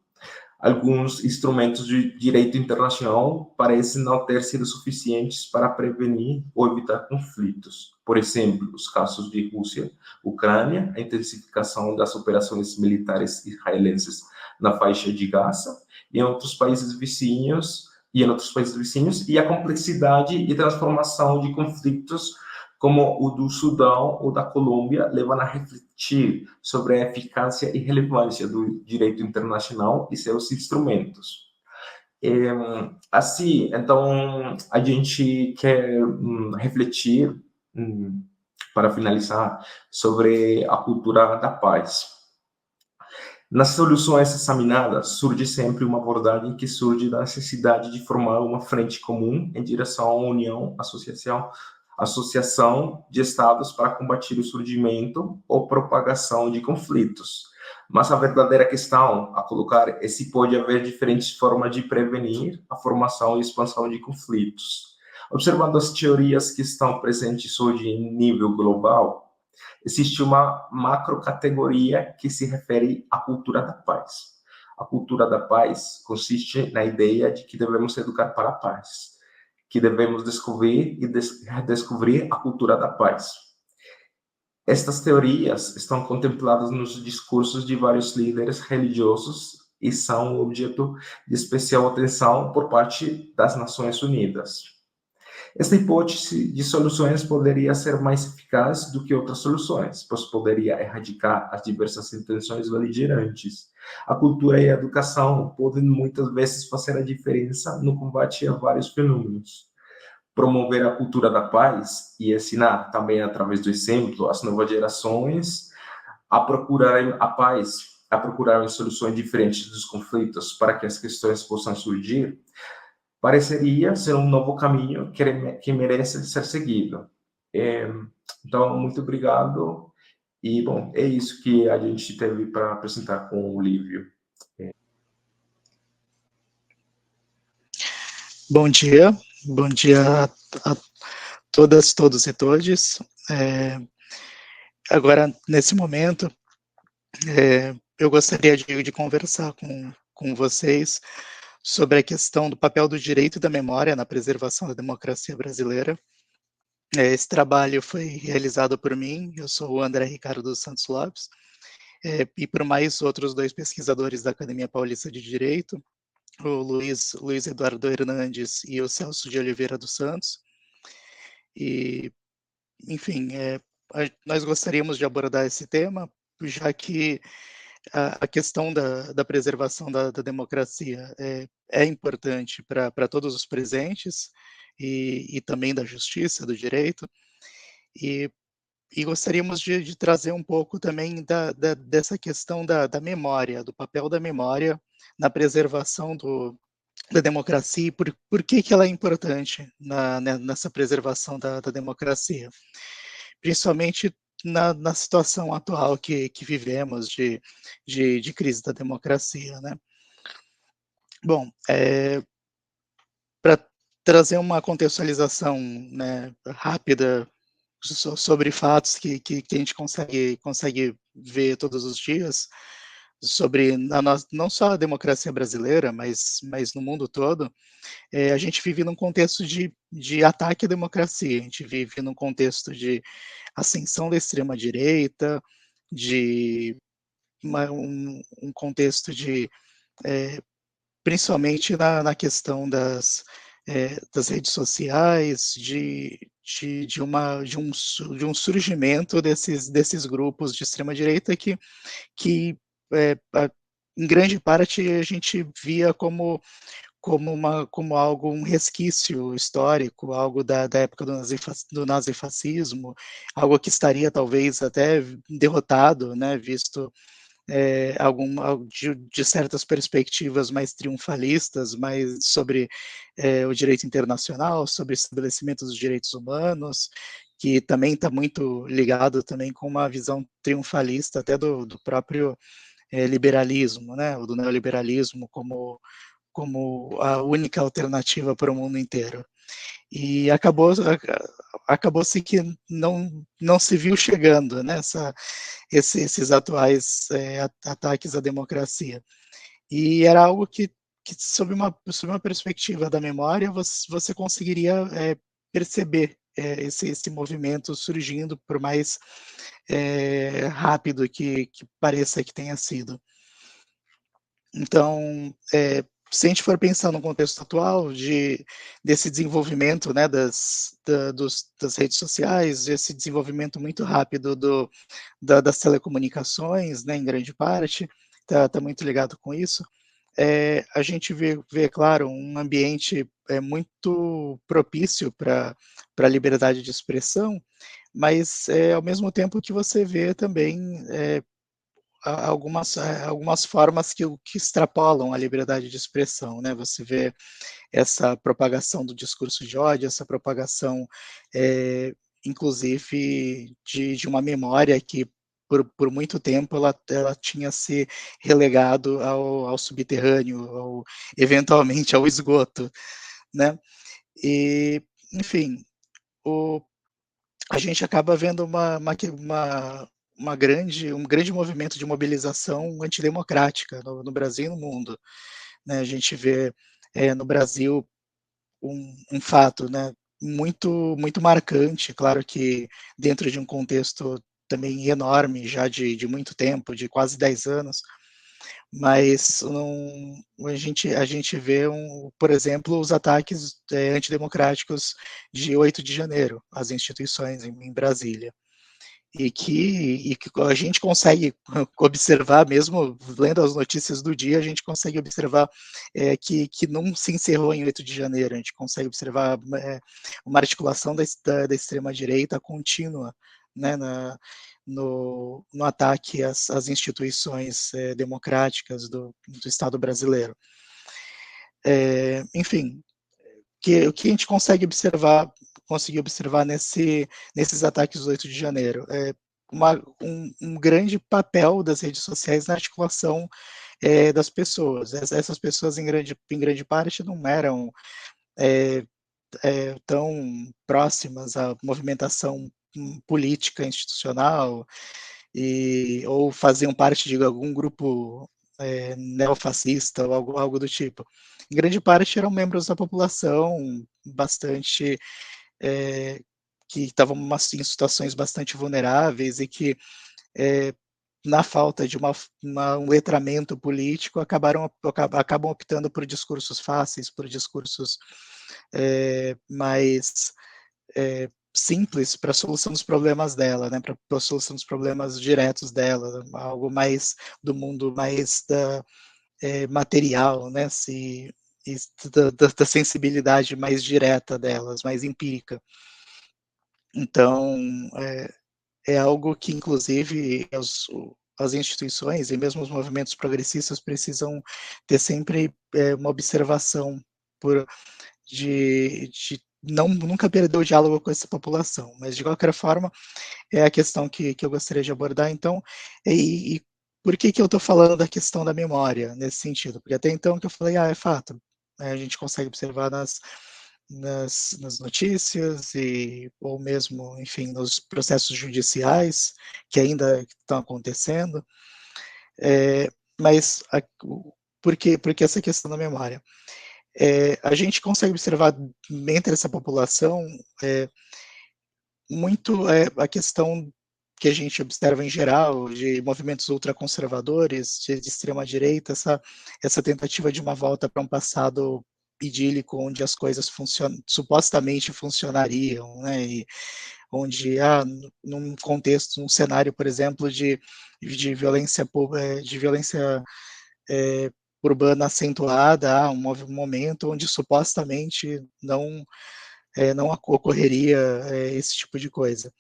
alguns instrumentos de direito internacional parecem não ter sido suficientes para prevenir ou evitar conflitos. Por exemplo, os casos de Rússia, Ucrânia, a intensificação das operações militares israelenses na faixa de Gaza e em outros países vizinhos, e a complexidade e transformação de conflitos como o do Sudão ou da Colômbia, levando a refletir sobre a eficácia e relevância do direito internacional e seus instrumentos. Assim, então, a gente quer refletir, para finalizar, sobre a cultura da paz. Nas soluções examinadas, surge sempre uma abordagem que surge da necessidade de formar uma frente comum em direção à união, associação de estados para combater o surgimento ou propagação de conflitos. Mas a verdadeira questão a colocar é se pode haver diferentes formas de prevenir a formação e expansão de conflitos. Observando as teorias que estão presentes hoje em nível global, existe uma macrocategoria que se refere à cultura da paz. A cultura da paz consiste na ideia de que devemos educar para a paz, que devemos descobrir e redescobrir a cultura da paz. Estas teorias estão contempladas nos discursos de vários líderes religiosos e são objeto de especial atenção por parte das Nações Unidas. Esta hipótese de soluções poderia ser mais eficaz do que outras soluções, pois poderia erradicar as diversas intenções beligerantes. A cultura e a educação podem muitas vezes fazer a diferença no combate a vários fenômenos. Promover a cultura da paz e ensinar também através do exemplo as novas gerações a procurarem a paz, a procurarem soluções diferentes dos conflitos para que as questões possam surgir, pareceria ser um novo caminho que merece ser seguido. Então, muito obrigado. E, bom, é isso que a gente teve para apresentar com o Lívio. Bom dia a todas, todos e todes. Agora, nesse momento, eu gostaria de conversar com vocês sobre a questão do papel do direito e da memória na preservação da democracia brasileira. Esse trabalho foi realizado por mim, eu sou o André Ricardo dos Santos Lopes, e por mais outros 2 pesquisadores da Academia Paulista de Direito, o Luiz Eduardo Hernandes e o Celso de Oliveira dos Santos. E, enfim, nós gostaríamos de abordar esse tema, já que a questão da preservação da democracia é importante para todos os presentes e também da justiça, do direito, e gostaríamos de trazer um pouco também dessa questão da memória, do papel da memória na preservação da democracia e por que ela é importante nessa preservação da democracia, principalmente na situação atual que vivemos de crise da democracia, né? Bom, para trazer uma contextualização, né, rápida sobre fatos que a gente consegue ver todos os dias, sobre não só a democracia brasileira, mas no mundo todo, a gente vive num contexto de ataque à democracia, a gente vive num contexto de ascensão da extrema-direita, de um contexto de principalmente na questão das redes sociais, de um surgimento desses grupos de extrema-direita que em grande parte a gente via como algo, um resquício histórico, algo da época do nazifascismo, algo que estaria talvez até derrotado, né, visto de certas perspectivas mais triunfalistas, mais sobre o direito internacional, sobre o estabelecimento dos direitos humanos, que também está muito ligado também com uma visão triunfalista até do próprio liberalismo, né, do neoliberalismo como a única alternativa para o mundo inteiro. E acabou-se que não se viu chegando, né, esses atuais ataques à democracia. E era algo que sob uma perspectiva da memória, você conseguiria perceber esse movimento surgindo, por mais rápido que pareça que tenha sido. Então, se a gente for pensar no contexto atual desse desenvolvimento, né, das redes sociais, esse desenvolvimento muito rápido das telecomunicações, né, em grande parte, está muito ligado com isso, a gente vê, claro, um ambiente muito propício para a liberdade de expressão, mas ao mesmo tempo que você vê também algumas formas que extrapolam a liberdade de expressão, né? Você vê essa propagação do discurso de ódio, essa propagação, inclusive, de uma memória que, por muito tempo, ela tinha se relegado ao subterrâneo, eventualmente ao esgoto, né? E, enfim, a gente acaba vendo um grande movimento de mobilização antidemocrática no Brasil e no mundo, né? A gente vê no Brasil um fato, né, muito marcante, claro que dentro de um contexto também enorme, já de muito tempo, de quase 10 anos, mas a gente vê, por exemplo, os ataques antidemocráticos de 8 de janeiro às instituições em Brasília. E que a gente consegue observar, mesmo lendo as notícias do dia, a gente consegue observar que não se encerrou em 8 de janeiro, a gente consegue observar uma articulação da extrema-direita contínua, né, no ataque às instituições democráticas do Estado brasileiro. Enfim, o que a gente conseguiu observar nesses ataques do 8 de janeiro? Um grande papel das redes sociais na articulação das pessoas. Essas pessoas, em grande parte, não eram tão próximas à movimentação política institucional, ou faziam parte de algum grupo neofascista ou algo do tipo. Em grande parte eram membros da população bastante que estavam em situações bastante vulneráveis e que na falta de um letramento político acabam optando por discursos fáceis, por discursos mais simples para a solução dos problemas dela, né, para a solução dos problemas diretos dela, algo mais do mundo mais material, né, da sensibilidade mais direta delas, mais empírica. Então, é algo que, inclusive, as instituições e mesmo os movimentos progressistas precisam ter sempre uma observação de nunca perder o diálogo com essa população, mas de qualquer forma é a questão que eu gostaria de abordar. Então, e por que eu estou falando da questão da memória nesse sentido? Porque até então que eu falei, é fato, a gente consegue observar nas notícias ou mesmo, enfim, nos processos judiciais que ainda estão acontecendo, mas por que essa questão da memória? A gente consegue observar entre essa população muito a questão que a gente observa em geral, de movimentos ultraconservadores, de extrema-direita, essa tentativa de uma volta para um passado idílico, onde as coisas supostamente funcionariam, né, e onde, num contexto, num cenário, por exemplo, de violência, urbana acentuada, um momento onde supostamente não ocorreria esse tipo de coisa.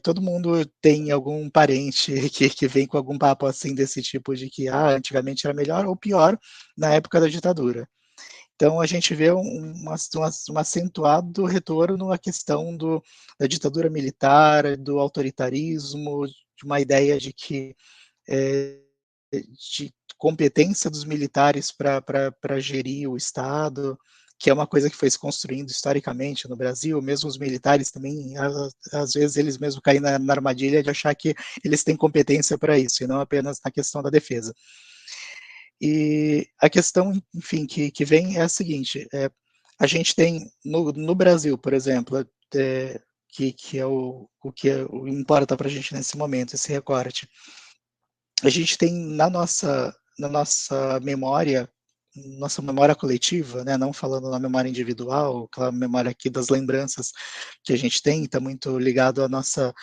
Todo mundo tem algum parente que vem com algum papo assim desse tipo de que antigamente era melhor ou pior na época da ditadura. Então a gente vê um acentuado retorno à questão da ditadura militar, do autoritarismo, de uma ideia de que de competência dos militares para gerir o Estado, que é uma coisa que foi se construindo historicamente no Brasil. Mesmo os militares também, às vezes eles mesmos caem na armadilha de achar que eles têm competência para isso, e não apenas na questão da defesa. E a questão, enfim, que vem é a seguinte: a gente tem no Brasil, por exemplo, que é o que importa para a gente nesse momento, esse recorte. A gente tem na nossa memória, nossa memória coletiva, né, não falando na memória individual, aquela memória aqui das lembranças que a gente tem, está muito ligado ao nosso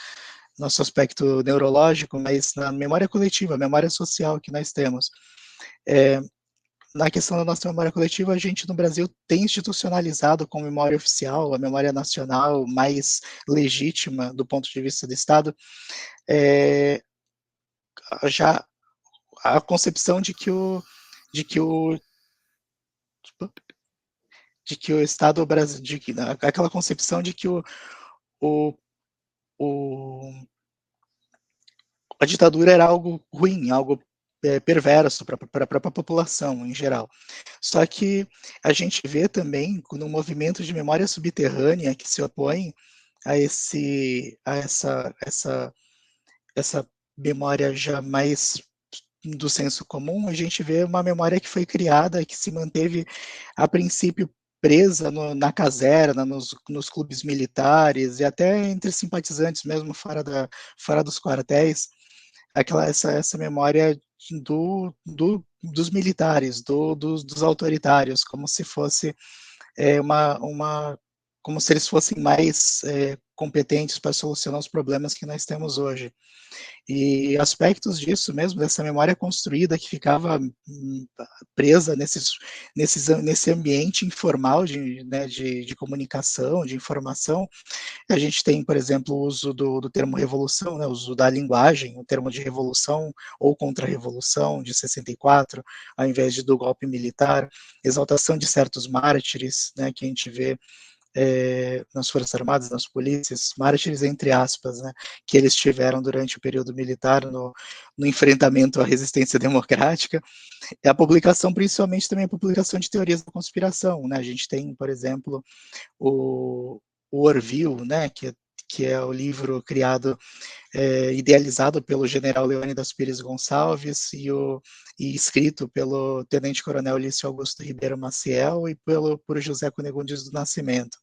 aspecto neurológico, mas na memória coletiva, a memória social que nós temos. Na questão da nossa memória coletiva, a gente no Brasil tem institucionalizado como memória oficial, a memória nacional mais legítima do ponto de vista do Estado, já a concepção de que o Estado brasileiro, aquela concepção de que a ditadura era algo ruim, algo perverso para a população em geral. Só que a gente vê também no movimento de memória subterrânea que se opõe a essa memória já mais do senso comum, a gente vê uma memória que foi criada, que se manteve a princípio presa na caserna, nos clubes militares e até entre simpatizantes mesmo fora dos quartéis, essa memória dos militares, dos autoritários, como se fosse como se eles fossem mais competentes para solucionar os problemas que nós temos hoje. E aspectos disso mesmo, dessa memória construída que ficava presa nesse ambiente informal de comunicação, de informação. A gente tem, por exemplo, o uso do termo revolução, né, o uso da linguagem, o termo de revolução ou contra-revolução de 64, ao invés do golpe militar, exaltação de certos mártires, né, que a gente vê nas Forças Armadas, nas polícias, mártires entre aspas, né, que eles tiveram durante o período militar no enfrentamento à resistência democrática, e a publicação, principalmente também a publicação de teorias da conspiração, né, a gente tem, por exemplo, o Orville, né, que é o livro criado, idealizado pelo general Leônidas Pires Gonçalves e escrito pelo tenente-coronel Lício Augusto Ribeiro Maciel e por José Cunegondes do Nascimento.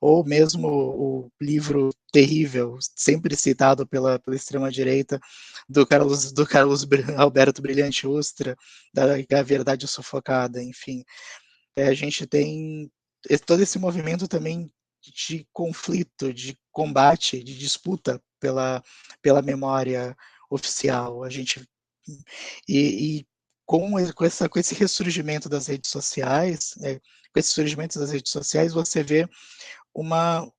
Ou mesmo o livro terrível, sempre citado pela extrema-direita, do Carlos Alberto Brilhante Ustra, da Verdade Sufocada, enfim. A gente tem todo esse movimento também de conflito, de combate, de disputa pela memória oficial. A gente com esse ressurgimento das redes sociais, você vê uma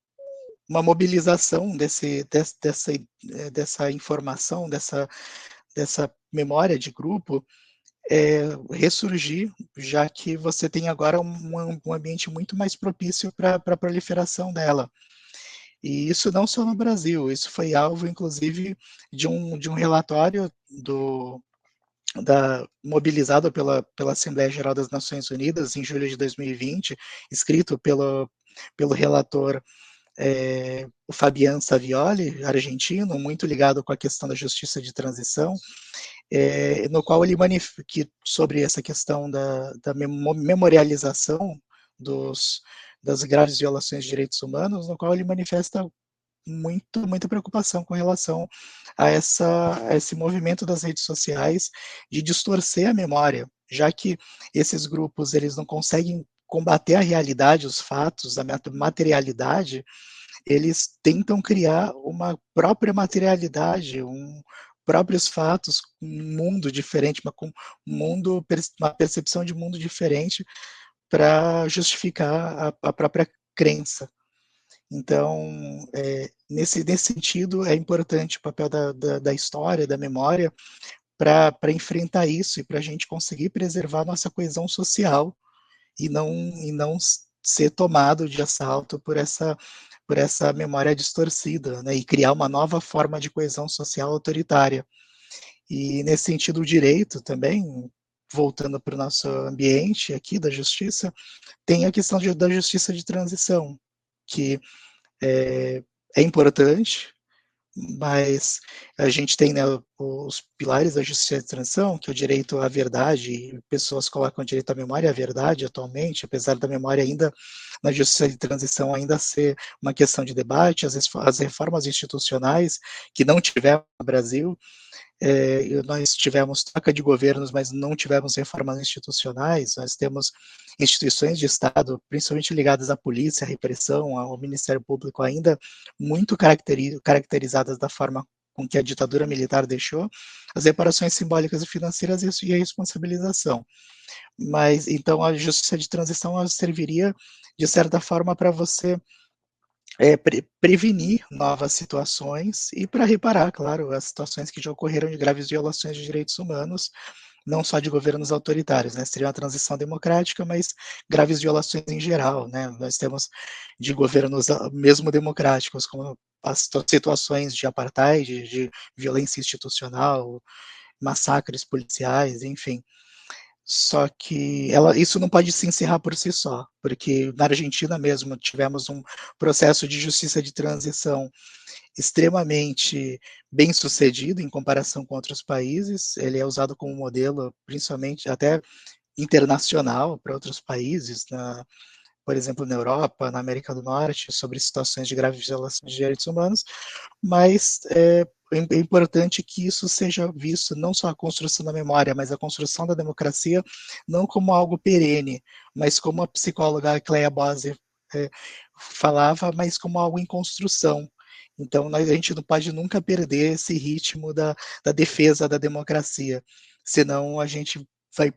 mobilização dessa informação, dessa memória de grupo, ressurgir, já que você tem agora um ambiente muito mais propício para a proliferação dela. E isso não só no Brasil, isso foi alvo, inclusive, de um relatório mobilizado pela Assembleia Geral das Nações Unidas em julho de 2020, escrito pelo relator o Fabian Savioli, argentino, muito ligado com a questão da justiça de transição, no qual ele sobre essa questão da memorialização das graves violações de direitos humanos, no qual ele manifesta muita preocupação com relação a esse movimento das redes sociais de distorcer a memória, já que esses grupos eles não conseguem combater a realidade, os fatos, a materialidade, eles tentam criar uma própria materialidade, próprios fatos, um mundo diferente, uma percepção de mundo diferente para justificar a própria crença. Então, nesse sentido, é importante o papel da história, da memória, para enfrentar isso e para a gente conseguir preservar nossa coesão social e não ser tomado de assalto por essa memória distorcida, né, e criar uma nova forma de coesão social autoritária. E, nesse sentido, o direito também, voltando para o nosso ambiente aqui da justiça, tem a questão da justiça de transição, que é importante, mas a gente tem, né, os pilares da justiça de transição, que é o direito à verdade, e pessoas colocam o direito à memória e à verdade atualmente, apesar da memória ainda, na justiça de transição, ainda ser uma questão de debate, as reformas institucionais que não tivemos no Brasil, nós tivemos troca de governos, mas não tivemos reformas institucionais, nós temos instituições de Estado, principalmente ligadas à polícia, à repressão, ao Ministério Público, ainda muito caracterizadas da forma com que a ditadura militar deixou, as reparações simbólicas e financeiras e a responsabilização. Mas, então, a justiça de transição ela serviria, de certa forma, para você prevenir novas situações e para reparar, claro, as situações que já ocorreram de graves violações de direitos humanos, não só de governos autoritários, né? Seria uma transição democrática, mas graves violações em geral, né? Nós temos de governos mesmo democráticos, como as situações de apartheid, de violência institucional, massacres policiais, enfim. Só que isso não pode se encerrar por si só, porque na Argentina mesmo tivemos um processo de justiça de transição extremamente bem sucedido em comparação com outros países. Ele é usado como modelo, principalmente até internacional, para outros países, por exemplo, na Europa, na América do Norte, sobre situações de graves violações de direitos humanos, mas é importante que isso seja visto, não só a construção da memória, mas a construção da democracia, não como algo perene, mas como a psicóloga Cleia Bose falava, mas como algo em construção. Então, a gente não pode nunca perder esse ritmo da defesa da democracia, senão a gente vai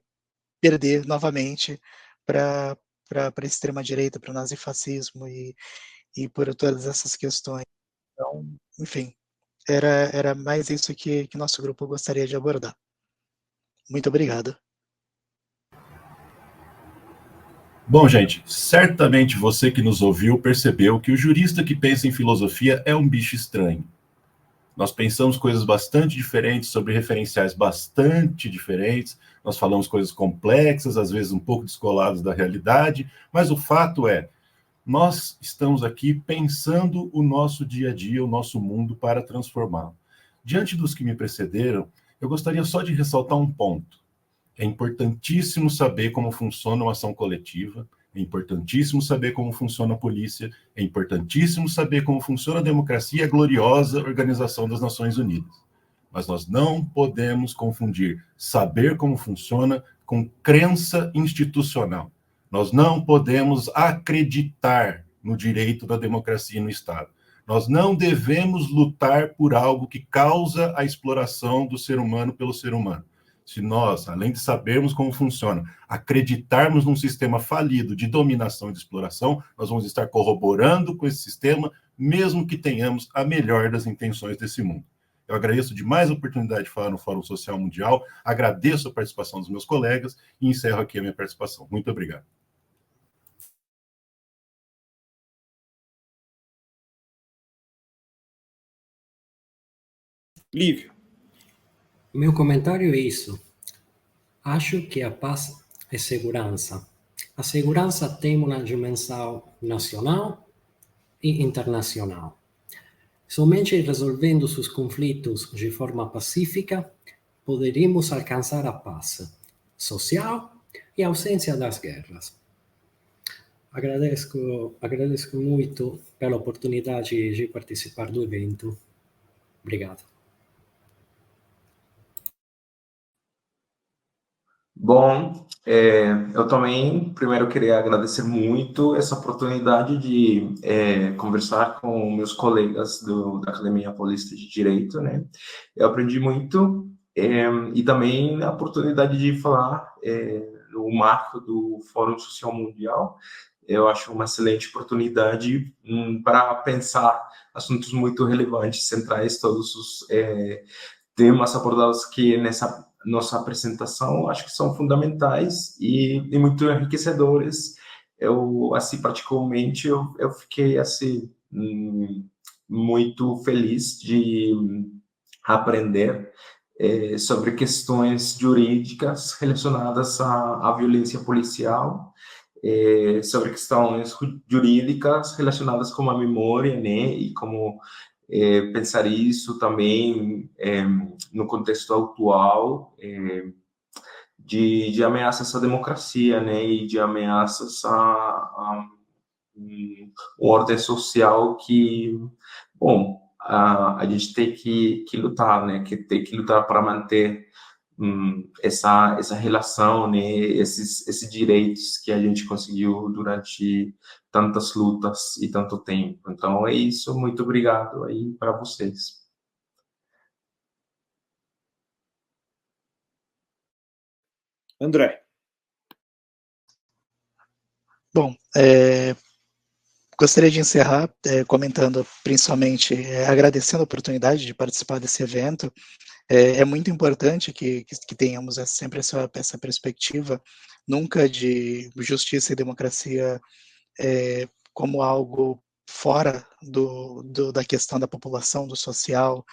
perder novamente para a extrema-direita, para o nazifascismo e por todas essas questões. Então, enfim, era mais isso que nosso grupo gostaria de abordar. Muito obrigado. Bom, gente, certamente você que nos ouviu percebeu que o jurista que pensa em filosofia é um bicho estranho. Nós pensamos coisas bastante diferentes sobre referenciais bastante diferentes, nós falamos coisas complexas, às vezes um pouco descoladas da realidade, mas o fato é, nós estamos aqui pensando o nosso dia a dia, o nosso mundo para transformá-lo. Diante dos que me precederam, eu gostaria só de ressaltar um ponto. É importantíssimo saber como funciona uma ação coletiva, é importantíssimo saber como funciona a polícia, é importantíssimo saber como funciona a democracia e a gloriosa Organização das Nações Unidas. Mas nós não podemos confundir saber como funciona com crença institucional. Nós não podemos acreditar no direito da democracia no Estado. Nós não devemos lutar por algo que causa a exploração do ser humano pelo ser humano. Se nós, além de sabermos como funciona, acreditarmos num sistema falido de dominação e de exploração, nós vamos estar corroborando com esse sistema, mesmo que tenhamos a melhor das intenções desse mundo. Eu agradeço demais a oportunidade de falar no Fórum Social Mundial, agradeço a participação dos meus colegas e encerro aqui a minha participação. Muito obrigado. Lívio. Meu comentário é isso. Acho que a paz é segurança. A segurança tem uma dimensão nacional e internacional. Somente resolvendo seus conflitos de forma pacífica, poderíamos alcançar a paz social e a ausência das guerras. agradeço muito pela oportunidade de participar do evento. Obrigado. Bom, eu também, primeiro, queria agradecer muito essa oportunidade de conversar com meus colegas da Academia Paulista de Direito, né? Eu aprendi muito, e também a oportunidade de falar no marco do Fórum Social Mundial. Eu acho uma excelente oportunidade para pensar assuntos muito relevantes, centrais, todos os temas abordados aqui nessa nossa apresentação, acho que são fundamentais e muito enriquecedores. Eu, assim, particularmente, eu fiquei, assim, muito feliz de aprender sobre questões jurídicas relacionadas à violência policial, sobre questões jurídicas relacionadas com a memória, né, e como pensar isso também no contexto atual de ameaças à democracia, né, e de ameaças à ordem social que, bom, a gente tem que lutar, né, que tem que lutar para manter essa relação, né, esses direitos que a gente conseguiu durante tantas lutas e tanto tempo. Então é isso, muito obrigado aí para vocês. André. Bom, gostaria de encerrar comentando, principalmente, agradecendo a oportunidade de participar desse evento. É muito importante que tenhamos sempre essa perspectiva, nunca de justiça e democracia como algo fora da questão da população, do social,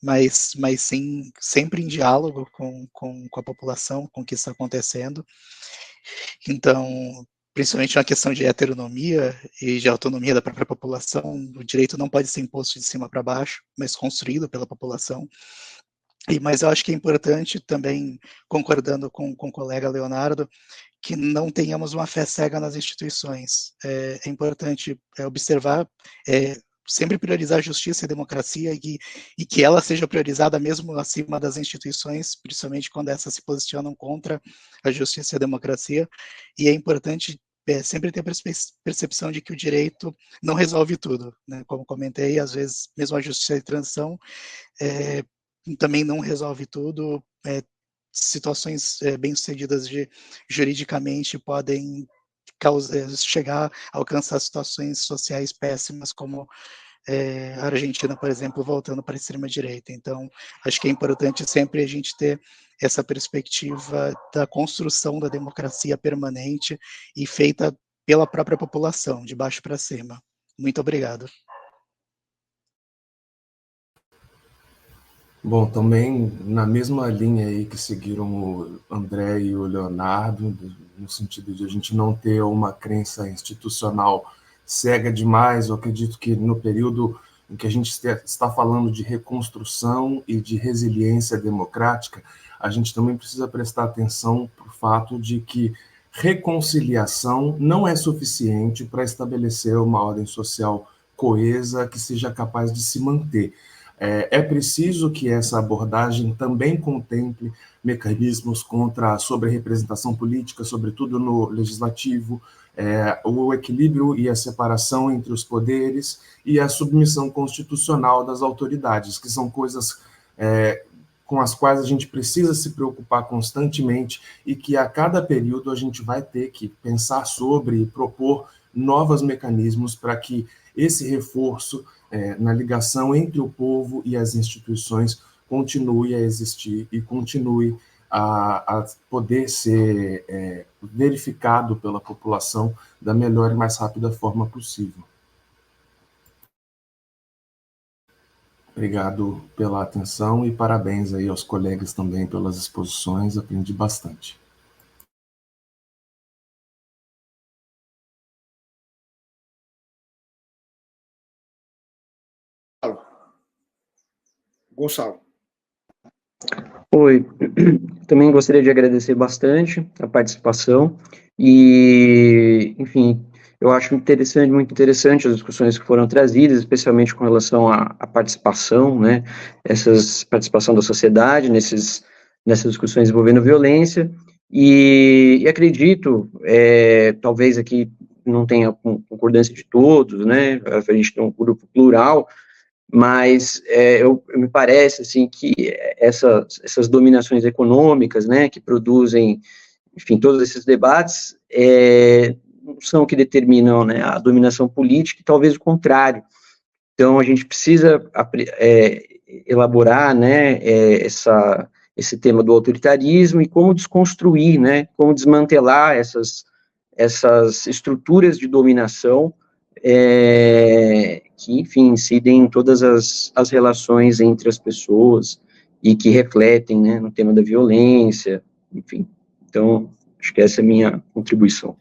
mas sim sempre em diálogo com a população, com o que está acontecendo. Então, principalmente na questão de heteronomia e de autonomia da própria população, o direito não pode ser imposto de cima para baixo, mas construído pela população. Mas eu acho que é importante também, concordando com o colega Leonardo, que não tenhamos uma fé cega nas instituições. É importante observar, sempre priorizar a justiça e a democracia e que ela seja priorizada mesmo acima das instituições, principalmente quando essas se posicionam contra a justiça e a democracia. E é importante sempre ter a percepção de que o direito não resolve tudo, né? Como comentei, às vezes, mesmo a justiça de transição também não resolve tudo. Situações bem-sucedidas juridicamente podem chegar a alcançar situações sociais péssimas, como a Argentina, por exemplo, voltando para a extrema-direita. Então, acho que é importante sempre a gente ter essa perspectiva da construção da democracia permanente e feita pela própria população, de baixo para cima. Muito obrigado. Bom, também na mesma linha aí que seguiram o André e o Leonardo, no sentido de a gente não ter uma crença institucional cega demais, eu acredito que no período em que a gente está falando de reconstrução e de resiliência democrática, a gente também precisa prestar atenção para o fato de que reconciliação não é suficiente para estabelecer uma ordem social coesa que seja capaz de se manter. É preciso que essa abordagem também contemple mecanismos contra a sobre-representação política, sobretudo no legislativo, o equilíbrio e a separação entre os poderes e a submissão constitucional das autoridades, que são coisas com as quais a gente precisa se preocupar constantemente e que a cada período a gente vai ter que pensar sobre e propor novos mecanismos para que esse reforço na ligação entre o povo e as instituições continue a existir e continue a poder ser verificado pela população da melhor e mais rápida forma possível. Obrigado pela atenção e parabéns aí aos colegas também pelas exposições, aprendi bastante. Gonçalo. Oi, também gostaria de agradecer bastante a participação e, enfim, Eu acho interessante, muito interessante as discussões que foram trazidas, especialmente com relação à participação, né, participação da sociedade nessas discussões envolvendo violência, e acredito, talvez aqui não tenha concordância de todos, né, a gente tem um grupo plural, mas me parece, assim, que essas dominações econômicas, né, que produzem, enfim, todos esses debates, não são que determinam, né, a dominação política, e talvez o contrário. Então, a gente precisa elaborar, né, esse tema do autoritarismo e como desconstruir, né, como desmantelar essas estruturas de dominação que, enfim, incidem em todas as relações entre as pessoas e que refletem, né, no tema da violência, enfim. Então, acho que essa é a minha contribuição.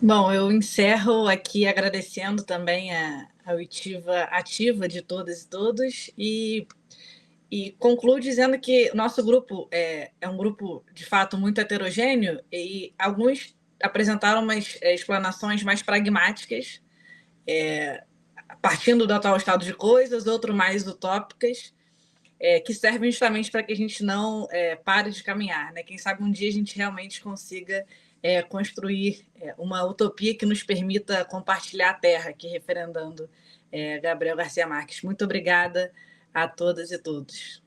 Bom, eu encerro aqui agradecendo também a oitiva ativa de todas e todos e concluo dizendo que o nosso grupo é um grupo, de fato, muito heterogêneo e alguns apresentaram umas explanações mais pragmáticas, partindo do atual estado de coisas, outros mais utópicas, que servem justamente para que a gente não pare de caminhar, né? Quem sabe um dia a gente realmente consiga construir uma utopia que nos permita compartilhar a terra, aqui referendando Gabriel Garcia Marques. Muito obrigada a todas e todos.